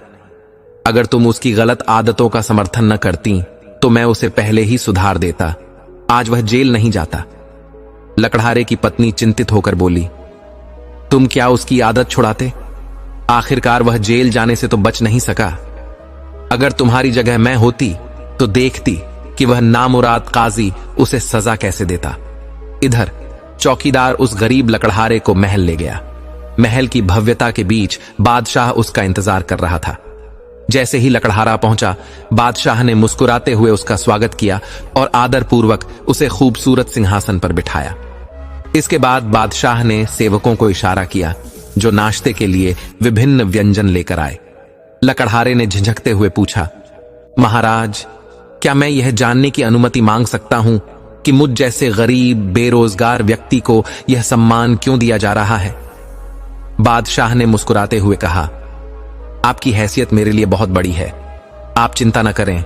अगर तुम उसकी गलत आदतों का समर्थन न करती तो मैं उसे पहले ही सुधार देता। आज वह जेल नहीं जाता। लकड़हारे की पत्नी चिंतित होकर बोली, तुम क्या उसकी आदत छुड़ाते? आखिरकार वह जेल जाने से तो बच नहीं सका। अगर तुम्हारी जगह मैं होती तो देखती कि वह नामुराद काजी उसे सजा कैसे देता। इधर चौकीदार उस गरीब लकड़हारे को महल ले गया। महल की भव्यता के बीच बादशाह उसका इंतजार कर रहा था। जैसे ही लकड़हारा पहुंचा, बादशाह ने मुस्कुराते हुए उसका स्वागत किया और आदरपूर्वक उसे खूबसूरत सिंहासन पर बिठाया। इसके बाद बादशाह ने सेवकों को इशारा किया जो नाश्ते के लिए विभिन्न व्यंजन लेकर आए। लकड़हारे ने झिझकते हुए पूछा, महाराज, क्या मैं यह जानने की अनुमति मांग सकता हूं कि मुझ जैसे गरीब बेरोजगार व्यक्ति को यह सम्मान क्यों दिया जा रहा है? बादशाह ने मुस्कुराते हुए कहा, आपकी हैसियत मेरे लिए बहुत बड़ी है। आप चिंता न करें,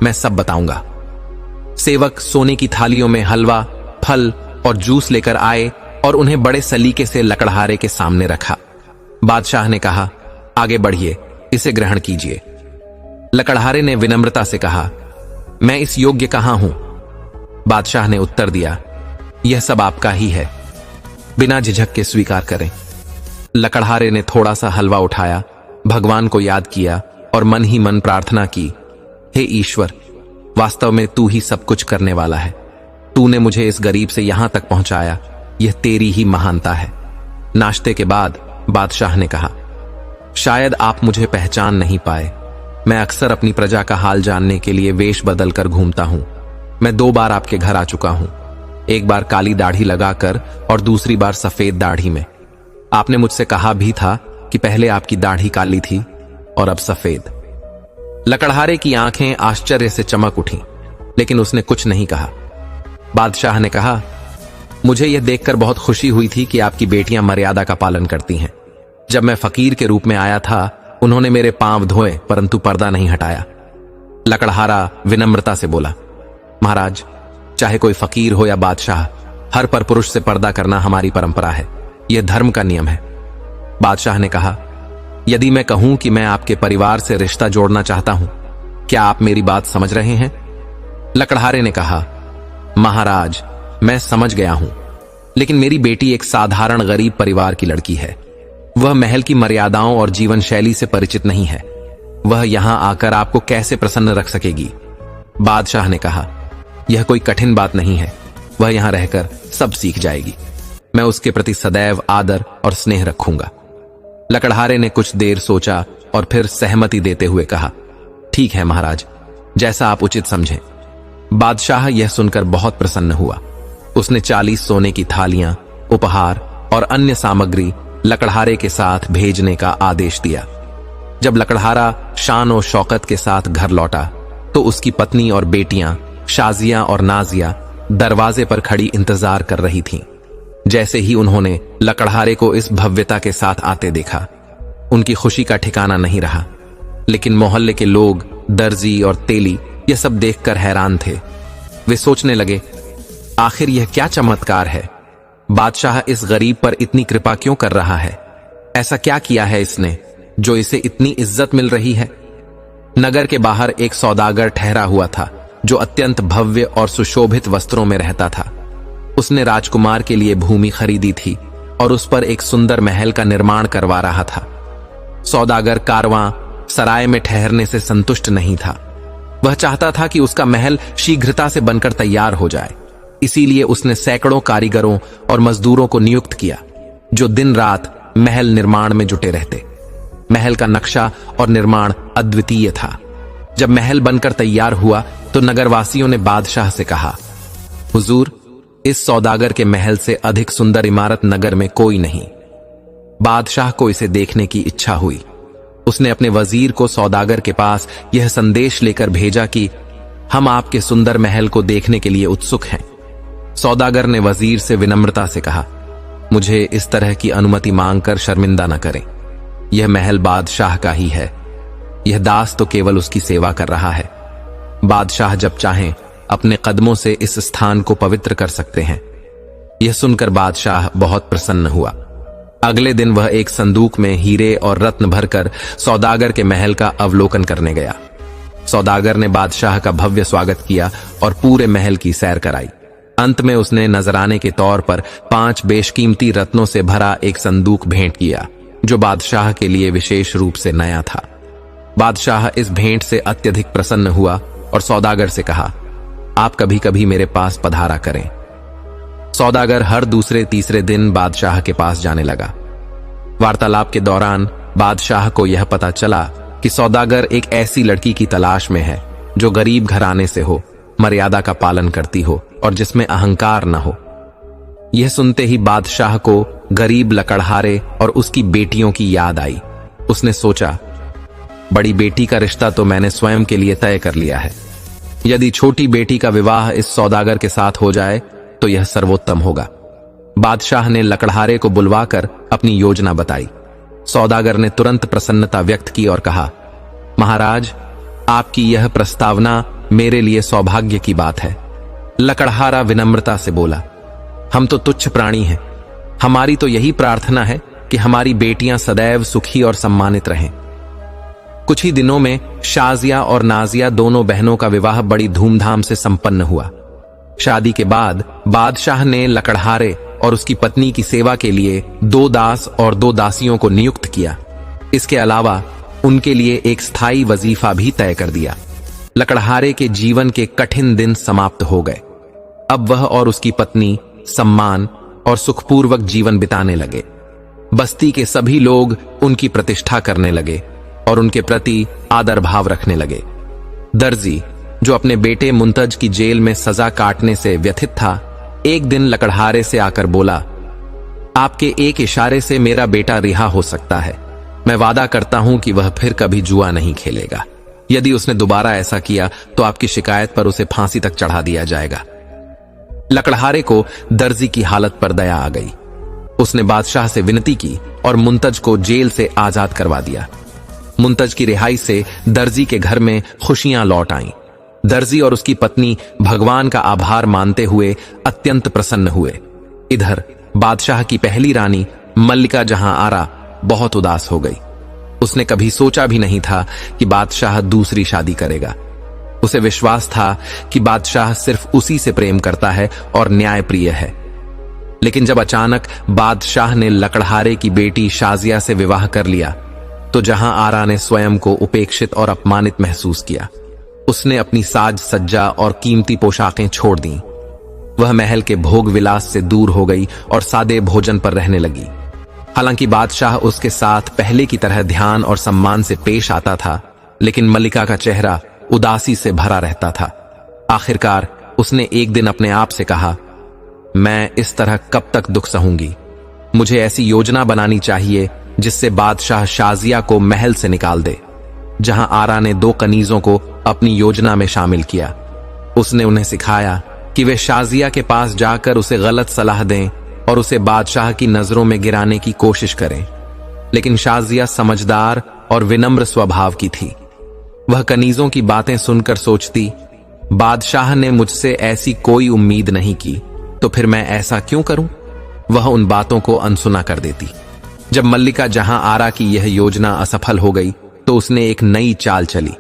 मैं सब बताऊंगा। सेवक सोने की थालियों में हलवा, फल और जूस लेकर आए और उन्हें बड़े सलीके से लकड़हारे के सामने रखा। बादशाह ने कहा, आगे बढ़िए, इसे ग्रहण कीजिए। लकड़हारे ने विनम्रता से कहा, मैं इस योग्य कहां हूं? बादशाह ने उत्तर दिया, यह सब आपका ही है, बिना झिझक के स्वीकार करें। लकड़हारे ने थोड़ा सा हलवा उठाया, भगवान को याद किया और मन ही मन प्रार्थना की, हे ईश्वर, वास्तव में तू ही सब कुछ करने वाला है। तूने मुझे इस गरीब से यहां तक पहुंचाया, यह तेरी ही महानता है। नाश्ते के बाद बादशाह ने कहा, शायद आप मुझे पहचान नहीं पाए। मैं अक्सर अपनी प्रजा का हाल जानने के लिए वेश बदल कर घूमता हूं। मैं 2 बार आपके घर आ चुका हूं, एक बार काली दाढ़ी लगाकर और दूसरी बार सफेद दाढ़ी में। आपने मुझसे कहा भी था कि पहले आपकी दाढ़ी काली थी और अब सफेद। लकड़हारे की आंखें आश्चर्य से चमक उठीं, लेकिन उसने कुछ नहीं कहा। बादशाह ने कहा, मुझे यह देखकर बहुत खुशी हुई थी कि आपकी बेटियां मर्यादा का पालन करती हैं। जब मैं फकीर के रूप में आया था, उन्होंने मेरे पांव धोए परंतु पर्दा नहीं हटाया। लकड़हारा विनम्रता से बोला, महाराज, चाहे कोई फकीर हो या बादशाह, हर पर पुरुष से पर्दा करना हमारी परंपरा है, यह धर्म का नियम है। बादशाह ने कहा, यदि मैं कहूं कि मैं आपके परिवार से रिश्ता जोड़ना चाहता हूं, क्या आप मेरी बात समझ रहे हैं? लकड़हारे ने कहा, महाराज, मैं समझ गया हूं, लेकिन मेरी बेटी एक साधारण गरीब परिवार की लड़की है। वह महल की मर्यादाओं और जीवन शैली से परिचित नहीं है। वह यहां आकर आपको कैसे प्रसन्न रख सकेगी? बादशाह ने कहा, यह कोई कठिन बात नहीं है, वह यहां रहकर सब सीख जाएगी। मैं उसके प्रति सदैव आदर और स्नेह रखूंगा। लकड़हारे ने कुछ देर सोचा और फिर सहमति देते हुए कहा, ठीक है महाराज, जैसा आप उचित समझें। बादशाह यह सुनकर बहुत प्रसन्न हुआ। उसने 40 सोने की थालियां, उपहार और अन्य सामग्री लकड़हारे के साथ भेजने का आदेश दिया। जब लकड़हारा शान और शौकत के साथ घर लौटा तो उसकी पत्नी और बेटियां शाजिया और नाजिया दरवाजे पर खड़ी इंतजार कर रही थीं। जैसे ही उन्होंने लकड़हारे को इस भव्यता के साथ आते देखा, उनकी खुशी का ठिकाना नहीं रहा। लेकिन मोहल्ले के लोग, दर्जी और तेली यह सब देखकर हैरान थे। वे सोचने लगे, आखिर यह क्या चमत्कार है? बादशाह इस गरीब पर इतनी कृपा क्यों कर रहा है? ऐसा क्या किया है इसने जो इसे इतनी इज्जत मिल रही है? नगर के बाहर एक सौदागर ठहरा हुआ था जो अत्यंत भव्य और सुशोभित वस्त्रों में रहता था। उसने राजकुमार के लिए भूमि खरीदी थी और उस पर एक सुंदर महल का निर्माण करवा रहा था। सौदागर कारवां सराय में ठहरने से संतुष्ट नहीं था। वह चाहता था कि उसका महल शीघ्रता से बनकर तैयार हो जाए। इसीलिए उसने सैकड़ों कारीगरों और मजदूरों को नियुक्त किया जो दिन रात महल निर्माण में जुटे रहते। महल का नक्शा और निर्माण अद्वितीय था। जब महल बनकर तैयार हुआ तो नगरवासियों ने बादशाह से कहा, हुजूर, इस सौदागर के महल से अधिक सुंदर इमारत नगर में कोई नहीं। बादशाह को इसे देखने की इच्छा हुई। उसने अपने वजीर को सौदागर के पास यह संदेश लेकर भेजा कि हम आपके सुंदर महल को देखने के लिए उत्सुक हैं। सौदागर ने वजीर से विनम्रता से कहा, मुझे इस तरह की अनुमति मांगकर शर्मिंदा न करें। यह महल बादशाह का ही है। यह दास तो केवल उसकी सेवा कर रहा है। बादशाह जब चाहें अपने कदमों से इस स्थान को पवित्र कर सकते हैं। यह सुनकर बादशाह बहुत प्रसन्न हुआ। अगले दिन वह एक संदूक में हीरे और रत्न भरकर सौदागर के महल का अवलोकन करने गया। सौदागर ने बादशाह का भव्य स्वागत किया और पूरे महल की सैर कराई। अंत में उसने नजराने के तौर पर 5 बेशकीमती रत्नों से भरा एक संदूक भेंट किया, जो बादशाह के लिए विशेष रूप से नया था। बादशाह इस भेंट से अत्यधिक प्रसन्न हुआ और सौदागर से कहा, आप कभी कभी मेरे पास पधारा करें। सौदागर हर दूसरे तीसरे दिन बादशाह के पास जाने लगा। वार्तालाप के दौरान बादशाह को यह पता चला कि सौदागर एक ऐसी लड़की की तलाश में है जो गरीब घराने से हो, मर्यादा का पालन करती हो और जिसमें अहंकार न हो। यह सुनते ही बादशाह को गरीब लकड़हारे और उसकी बेटियों की याद आई। उसने सोचा, बड़ी बेटी का रिश्ता तो मैंने स्वयं के लिए तय कर लिया है। यदि छोटी बेटी का विवाह इस सौदागर के साथ हो जाए तो यह सर्वोत्तम होगा। बादशाह ने लकड़हारे को बुलवाकर अपनी योजना बताई। सौदागर ने तुरंत प्रसन्नता व्यक्त की और कहा, महाराज, आपकी यह प्रस्तावना मेरे लिए सौभाग्य की बात है। लकड़हारा विनम्रता से बोला, हम तो तुच्छ प्राणी हैं। हमारी तो यही प्रार्थना है कि हमारी बेटियां सदैव सुखी और सम्मानित रहें। कुछ ही दिनों में शाजिया और नाजिया दोनों बहनों का विवाह बड़ी धूमधाम से संपन्न हुआ। शादी के बाद बादशाह ने लकड़हारे और उसकी पत्नी की सेवा के लिए 2 दास और 2 दासियों को नियुक्त किया। इसके अलावा उनके लिए एक स्थायी वजीफा भी तय कर दिया। लकड़हारे के जीवन के कठिन दिन समाप्त हो गए। अब वह और उसकी पत्नी सम्मान और सुखपूर्वक जीवन बिताने लगे। बस्ती के सभी लोग उनकी प्रतिष्ठा करने लगे और उनके प्रति आदर भाव रखने लगे। दर्जी, जो अपने बेटे मुंतज की जेल में सजा काटने से व्यथित था, एक दिन लकड़हारे से आकर बोला, आपके एक इशारे से मेरा बेटा रिहा हो सकता है। मैं वादा करता हूं कि वह फिर कभी जुआ नहीं खेलेगा। यदि उसने दोबारा ऐसा किया तो आपकी शिकायत पर उसे फांसी तक चढ़ा दिया जाएगा। लकड़हारे को दर्जी की हालत पर दया आ गई। उसने बादशाह से विनती की और मुंतज को जेल से आजाद करवा दिया। मुंतज की रिहाई से दर्जी के घर में खुशियां लौट आईं। दर्जी और उसकी पत्नी भगवान का आभार मानते हुए अत्यंत प्रसन्न हुए। इधर बादशाह की पहली रानी मल्लिका जहां आरा बहुत उदास हो गई। उसने कभी सोचा भी नहीं था कि बादशाह दूसरी शादी करेगा। उसे विश्वास था कि बादशाह सिर्फ उसी से प्रेम करता है और न्यायप्रिय है। लेकिन जब अचानक बादशाह ने लकड़हारे की बेटी शाजिया से विवाह कर लिया तो जहां आरा ने स्वयं को उपेक्षित और अपमानित महसूस किया। उसने अपनी साज सज्जा और कीमती पोशाकें छोड़ दी। वह महल के भोग विलास से दूर हो गई और सादे भोजन पर रहने लगी। हालांकि बादशाह उसके साथ पहले की तरह ध्यान और सम्मान से पेश आता था, लेकिन मल्लिका का चेहरा उदासी से भरा रहता था। आखिरकार उसने एक दिन अपने आप से कहा, मैं इस तरह कब तक दुख सहूंगी। मुझे ऐसी योजना बनानी चाहिए जिससे बादशाह शाजिया को महल से निकाल दे। जहां आरा ने 2 कनीजों को अपनी योजना में शामिल किया। उसने उन्हें सिखाया कि वे शाजिया के पास जाकर उसे गलत सलाह दें और उसे बादशाह की नजरों में गिराने की कोशिश करें। लेकिन शाजिया समझदार और विनम्र स्वभाव की थी। वह कनीजों की बातें सुनकर सोचती, बादशाह ने मुझसे ऐसी कोई उम्मीद नहीं की, तो फिर मैं ऐसा क्यों करूं? वह उन बातों को अनसुना कर देती। जब मल्लिका जहां आरा की यह योजना असफल हो गई तो उसने एक नई चाल चली।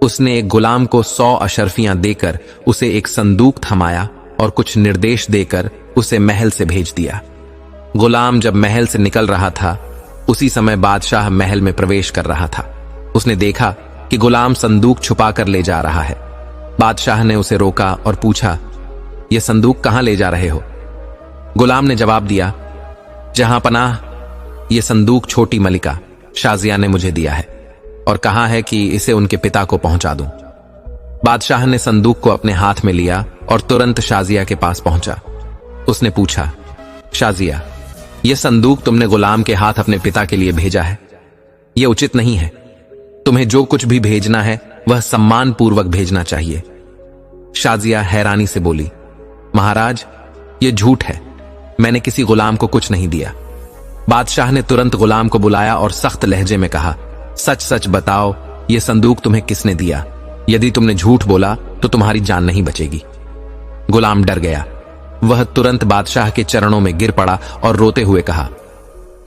उसने एक गुलाम को 100 अशर्फियां देकर उसे एक संदूक थमाया और कुछ निर्देश देकर उसे महल से भेज दिया। गुलाम जब महल से निकल रहा था, उसी समय बादशाह महल में प्रवेश कर रहा था। उसने देखा कि गुलाम संदूक छुपा कर ले जा रहा है। बादशाह ने उसे रोका और पूछा, यह संदूक कहां ले जा रहे हो? गुलाम ने जवाब दिया, जहां पनाह, यह संदूक छोटी मलिका शाजिया ने मुझे दिया है और कहा है कि इसे उनके पिता को पहुंचा दूं। बादशाह ने संदूक को अपने हाथ में लिया और तुरंत शाजिया के पास पहुंचा। उसने पूछा, शाजिया, यह संदूक तुमने गुलाम के हाथ अपने पिता के लिए भेजा है। यह उचित नहीं है। तुम्हें जो कुछ भी भेजना है वह सम्मान पूर्वक भेजना चाहिए। शाजिया हैरानी से बोली, महाराज, यह झूठ है। मैंने किसी गुलाम को कुछ नहीं दिया। बादशाह ने तुरंत गुलाम को बुलाया और सख्त लहजे में कहा, सच सच बताओ, यह संदूक तुम्हें किसने दिया? यदि तुमने झूठ बोला तो तुम्हारी जान नहीं बचेगी। गुलाम डर गया। वह तुरंत बादशाह के चरणों में गिर पड़ा और रोते हुए कहा,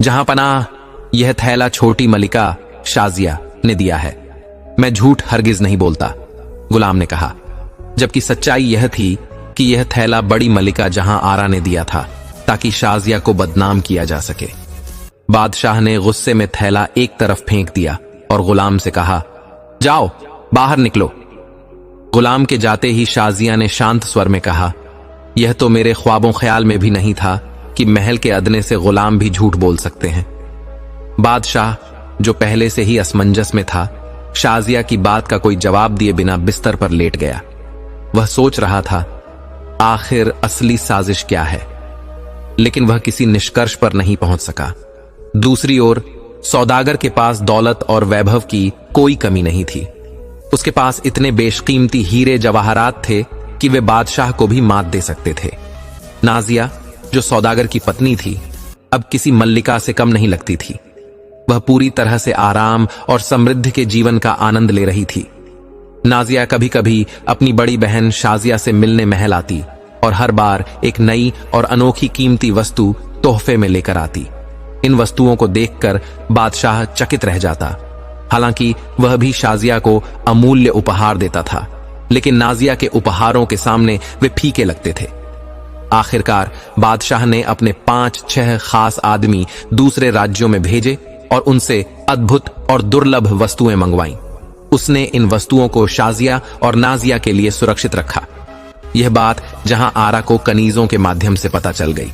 जहां पनाह, यह थैला छोटी मलिका शाजिया ने दिया है। मैं झूठ हरगिज नहीं बोलता। गुलाम ने कहा, जबकि सच्चाई यह थी कि यह थैला बड़ी मलिका जहां आरा ने दिया था ताकि शाजिया को बदनाम किया जा सके। बादशाह ने गुस्से में थैला एक तरफ फेंक दिया और गुलाम से कहा, जाओ, बाहर निकलो। गुलाम के जाते ही शाजिया ने शांत स्वर में कहा, यह तो मेरे ख्वाबों ख्याल में भी नहीं था कि महल के अदने से गुलाम भी झूठ बोल सकते हैं। बादशाह, जो पहले से ही असमंजस में था, शाजिया की बात का कोई जवाब दिए बिना बिस्तर पर लेट गया। वह सोच रहा था, आखिर असली साजिश क्या है, लेकिन वह किसी निष्कर्ष पर नहीं पहुंच सका। दूसरी ओर सौदागर के पास दौलत और वैभव की कोई कमी नहीं थी। उसके पास इतने बेशकीमती हीरे जवाहरात थे कि वे बादशाह को भी मात दे सकते थे। नाजिया, जो सौदागर की पत्नी थी, अब किसी मल्लिका से कम नहीं लगती थी। वह पूरी तरह से आराम और समृद्धि के जीवन का आनंद ले रही थी। नाजिया कभी कभी अपनी बड़ी बहन शाजिया से मिलने महल आती और हर बार एक नई और अनोखी कीमती वस्तु तोहफे में लेकर आती। इन वस्तुओं को देखकर बादशाह चकित रह जाता। हालांकि वह भी शाजिया को अमूल्य उपहार देता था, लेकिन नाजिया के उपहारों के सामने वे फीके लगते थे। आखिरकार बादशाह ने अपने 5-6 खास आदमी दूसरे राज्यों में भेजे और उनसे अद्भुत और दुर्लभ वस्तुएं मंगवाईं। उसने इन वस्तुओं को शाजिया और नाजिया के लिए सुरक्षित रखा। यह बात जहां आरा को कनीजों के माध्यम से पता चल गई।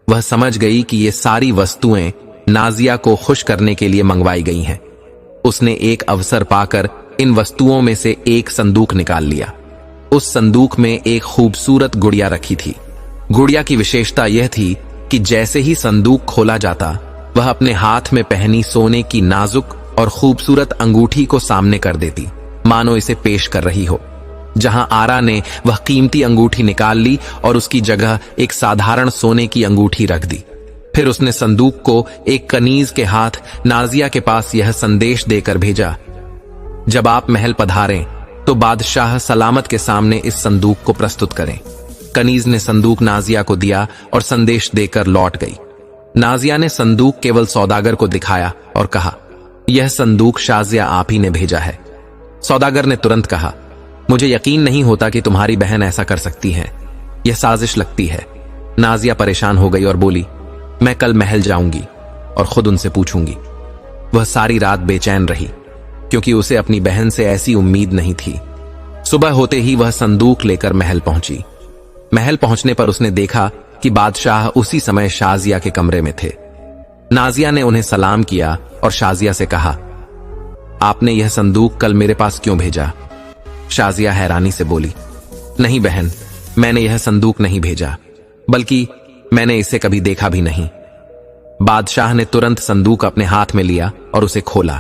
वह समझ गई कि ये सारी वस्तुएं नाजिया को खुश करने के लिए मंगवाई गई हैं। उसने एक अवसर पाकर इन वस्तुओं में से एक संदूक निकाल लिया। उस संदूक में एक खूबसूरत गुड़िया रखी थी। गुड़िया की विशेषता यह थी कि जैसे ही संदूक खोला जाता, वह अपने हाथ में पहनी सोने की नाजुक और खूबसूरत अंगूठी को सामने कर देती, मानो इसे पेश कर रही हो। जहां आरा ने वह कीमती अंगूठी निकाल ली और उसकी जगह एक साधारण सोने की अंगूठी रख दी। फिर उसने संदूक को एक कनीज के हाथ नाजिया के पास यह संदेश देकर भेजा, जब आप महल पधारें तो बादशाह सलामत के सामने इस संदूक को प्रस्तुत करें। कनीज ने संदूक नाजिया को दिया और संदेश देकर लौट गई। नाजिया ने संदूक केवल सौदागर को दिखाया और कहा, यह संदूक शाजिया आप ही ने भेजा है। सौदागर ने तुरंत कहा, मुझे यकीन नहीं होता कि तुम्हारी बहन ऐसा कर सकती है। यह साजिश लगती है। नाजिया परेशान हो गई और बोली, मैं कल महल जाऊंगी और खुद उनसे पूछूंगी। वह सारी रात बेचैन रही, क्योंकि उसे अपनी बहन से ऐसी उम्मीद नहीं थी। सुबह होते ही वह संदूक लेकर महल पहुंची। महल पहुंचने पर उसने देखा कि बादशाह उसी समय शाजिया के कमरे में थे। नाजिया ने उन्हें सलाम किया और शाजिया से कहा, आपने यह संदूक कल मेरे पास क्यों भेजा? शाजिया हैरानी से बोली, नहीं बहन, मैंने यह संदूक नहीं भेजा, बल्कि मैंने इसे कभी देखा भी नहीं। बादशाह ने तुरंत संदूक अपने हाथ में लिया और उसे खोला।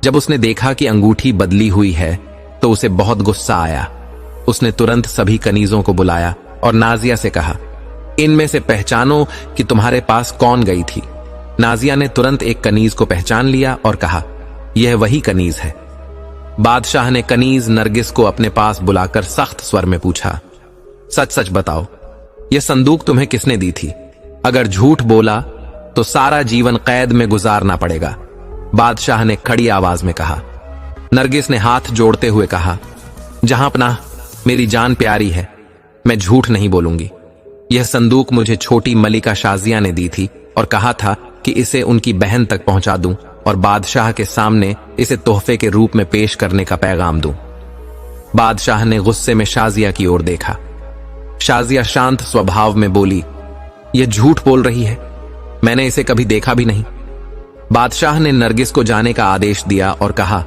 जब उसने देखा कि अंगूठी बदली हुई है तो उसे बहुत गुस्सा आया। उसने तुरंत सभी कनीजों को बुलाया और नाजिया से कहा, इनमें से पहचानो कि तुम्हारे पास कौन गई थी। नाजिया ने तुरंत एक कनीज को पहचान लिया और कहा, यह वही कनीज है। बादशाह ने कनीज नरगिस को अपने पास बुलाकर सख्त स्वर में पूछा, सच सच बताओ, यह संदूक तुम्हें किसने दी थी? अगर झूठ बोला तो सारा जीवन कैद में गुजारना पड़ेगा। बादशाह ने खड़ी आवाज में कहा। नरगिस ने हाथ जोड़ते हुए कहा, जहां पनाह, मेरी जान प्यारी है, मैं झूठ नहीं बोलूंगी। यह संदूक मुझे छोटी मलिका शाजिया ने दी थी और कहा था कि इसे उनकी बहन तक पहुंचा दूं और बादशाह के सामने इसे तोहफे के रूप में पेश करने का पैगाम दूं। बादशाह ने गुस्से में शाजिया की ओर देखा। शाजिया शांत स्वभाव में बोली, यह झूठ बोल रही है, मैंने इसे कभी देखा भी नहीं। बादशाह ने नरगिस को जाने का आदेश दिया और कहा,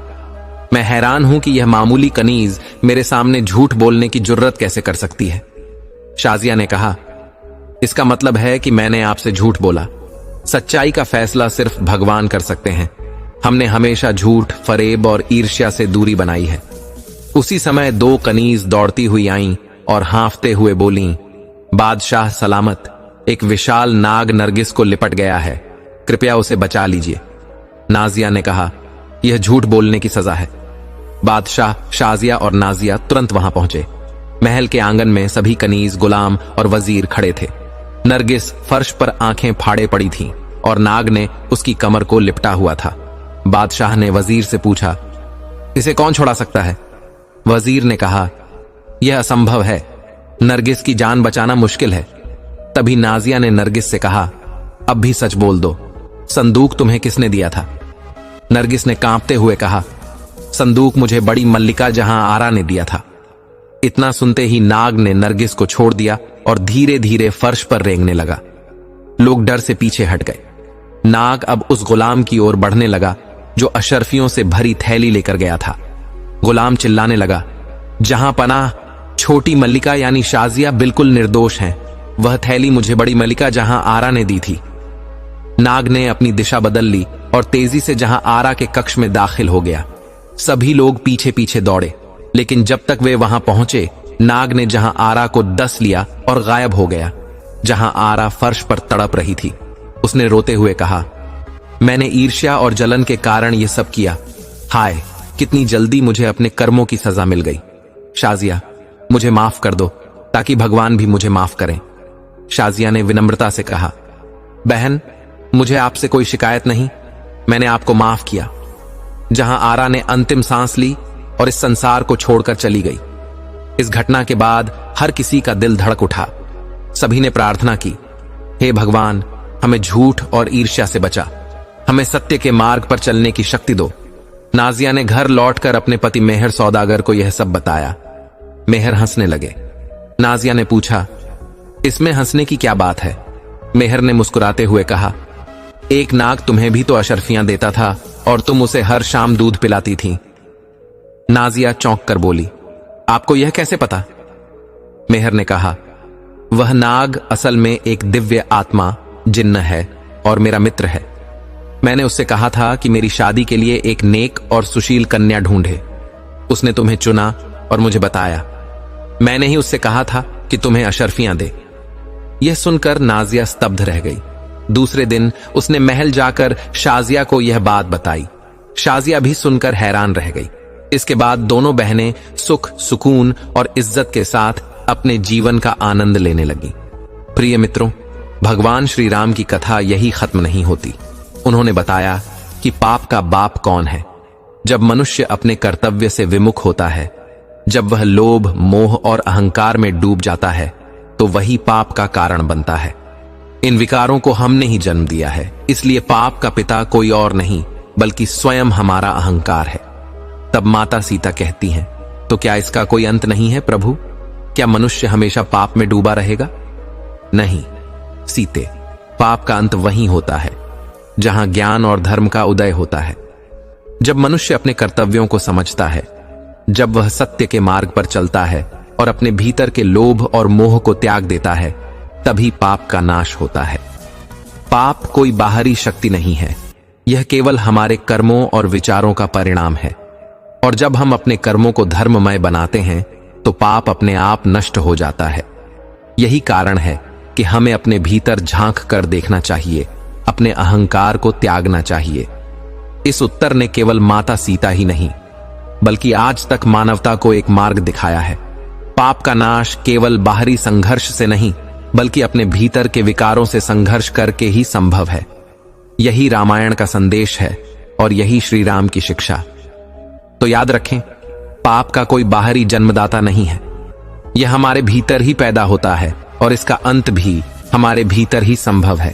मैं हैरान हूं कि यह मामूली कनीज मेरे सामने झूठ बोलने की जुर्रत कैसे कर सकती है। शाजिया ने कहा, इसका मतलब है कि मैंने आपसे झूठ बोला। सच्चाई का फैसला सिर्फ भगवान कर सकते हैं। हमने हमेशा झूठ, फरेब और ईर्ष्या से दूरी बनाई है। उसी समय 2 कनीज दौड़ती हुई आईं और हांफते हुए बोलीं, बादशाह सलामत, एक विशाल नाग नरगिस को लिपट गया है, कृपया उसे बचा लीजिए। नाजिया ने कहा, यह झूठ बोलने की सजा है। बादशाह, शाजिया और नाजिया तुरंत वहां पहुंचे। महल के आंगन में सभी कनीज, गुलाम और वजीर खड़े थे। नरगिस फर्श पर आंखें फाड़े पड़ी थीं और नाग ने उसकी कमर को लिपटा हुआ था। बादशाह ने वजीर से पूछा, इसे कौन छोड़ा सकता है? वजीर ने कहा, यह असंभव है, नरगिस की जान बचाना मुश्किल है। तभी नाजिया ने नरगिस से कहा, अब भी सच बोल दो, संदूक तुम्हें किसने दिया था? नरगिस ने कांपते हुए कहा, संदूक मुझे बड़ी मल्लिका जहां आरा ने दिया था। इतना सुनते ही नाग ने नरगिस को छोड़ दिया और धीरे धीरे फर्श पर रेंगने लगा। लोग डर से पीछे हट गए। नाग अब उस गुलाम की ओर बढ़ने लगा जो अशर्फियों से भरी थैली लेकर गया था। गुलाम चिल्लाने लगा, जहां पनाह, छोटी मल्लिका यानी शाजिया बिल्कुल निर्दोष हैं। वह थैली मुझे बड़ी मल्लिका जहां आरा ने दी थी। नाग ने अपनी दिशा बदल ली और तेजी से जहां आरा के कक्ष में दाखिल हो गया। सभी लोग पीछे पीछे दौड़े, लेकिन जब तक वे वहां पहुंचे, नाग ने जहां आरा को डस लिया और गायब हो गया। जहां आरा फर्श पर तड़प रही थी, उसने रोते हुए कहा, मैंने ईर्ष्या और जलन के कारण यह सब किया। हाय, कितनी जल्दी मुझे अपने कर्मों की सजा मिल गई। शाजिया, मुझे माफ कर दो ताकि भगवान भी मुझे माफ करें। शाजिया ने विनम्रता से कहा, बहन, मुझे आपसे कोई शिकायत नहीं, मैंने आपको माफ किया। जहां आरा ने अंतिम सांस ली और इस संसार को छोड़कर चली गई। इस घटना के बाद हर किसी का दिल धड़क उठा। सभी ने प्रार्थना की, हे भगवान, हमें झूठ और ईर्ष्या से बचा, हमें सत्य के मार्ग पर चलने की शक्ति दो। नाजिया ने घर लौटकर अपने पति मेहर सौदागर को यह सब बताया। मेहर हंसने लगे। नाजिया ने पूछा, इसमें हंसने की क्या बात है? मेहर ने मुस्कुराते हुए कहा, एक नाग तुम्हें भी तो अशर्फियां देता था और तुम उसे हर शाम दूध पिलाती थी। नाजिया चौंक कर बोली, आपको यह कैसे पता? मेहर ने कहा, वह नाग असल में एक दिव्य आत्मा जिन्न है और मेरा मित्र है। मैंने उससे कहा था कि मेरी शादी के लिए एक नेक और सुशील कन्या ढूंढे। उसने तुम्हें चुना और मुझे बताया। मैंने ही उससे कहा था कि तुम्हें अशर्फियां दे। यह सुनकर नाजिया स्तब्ध रह गई। दूसरे दिन उसने महल जाकर शाजिया को यह बात बताई। शाजिया भी सुनकर हैरान रह गई। इसके बाद दोनों बहनें सुख, सुकून और इज्जत के साथ अपने जीवन का आनंद लेने लगी। प्रिय मित्रों, भगवान श्री राम की कथा यही खत्म नहीं होती। उन्होंने बताया कि पाप का बाप कौन है। जब मनुष्य अपने कर्तव्य से विमुख होता है, जब वह लोभ, मोह और अहंकार में डूब जाता है, तो वही पाप का कारण बनता है। इन विकारों को हमने ही जन्म दिया है, इसलिए पाप का पिता कोई और नहीं बल्कि स्वयं हमारा अहंकार है। तब माता सीता कहती हैं, तो क्या इसका कोई अंत नहीं है प्रभु? क्या मनुष्य हमेशा पाप में डूबा रहेगा? नहीं सीते, पाप का अंत वहीं होता है जहां ज्ञान और धर्म का उदय होता है। जब मनुष्य अपने कर्तव्यों को समझता है, जब वह सत्य के मार्ग पर चलता है और अपने भीतर के लोभ और मोह को त्याग देता है, तभी पाप का नाश होता है। पाप कोई बाहरी शक्ति नहीं है, यह केवल हमारे कर्मों और विचारों का परिणाम है। और जब हम अपने कर्मों को धर्ममय बनाते हैं, तो पाप अपने आप नष्ट हो जाता है। यही कारण है कि हमें अपने भीतर झांक कर देखना चाहिए, अपने अहंकार को त्यागना चाहिए। इस उत्तर ने केवल माता सीता ही नहीं, बल्कि आज तक मानवता को एक मार्ग दिखाया है। पाप का नाश केवल बाहरी संघर्ष से नहीं, बल्कि अपने भीतर के विकारों से संघर्ष करके ही संभव है। यही रामायण का संदेश है और यही श्री राम की शिक्षा। तो याद रखें, पाप का कोई बाहरी जन्मदाता नहीं है, यह हमारे भीतर ही पैदा होता है और इसका अंत भी हमारे भीतर ही संभव है।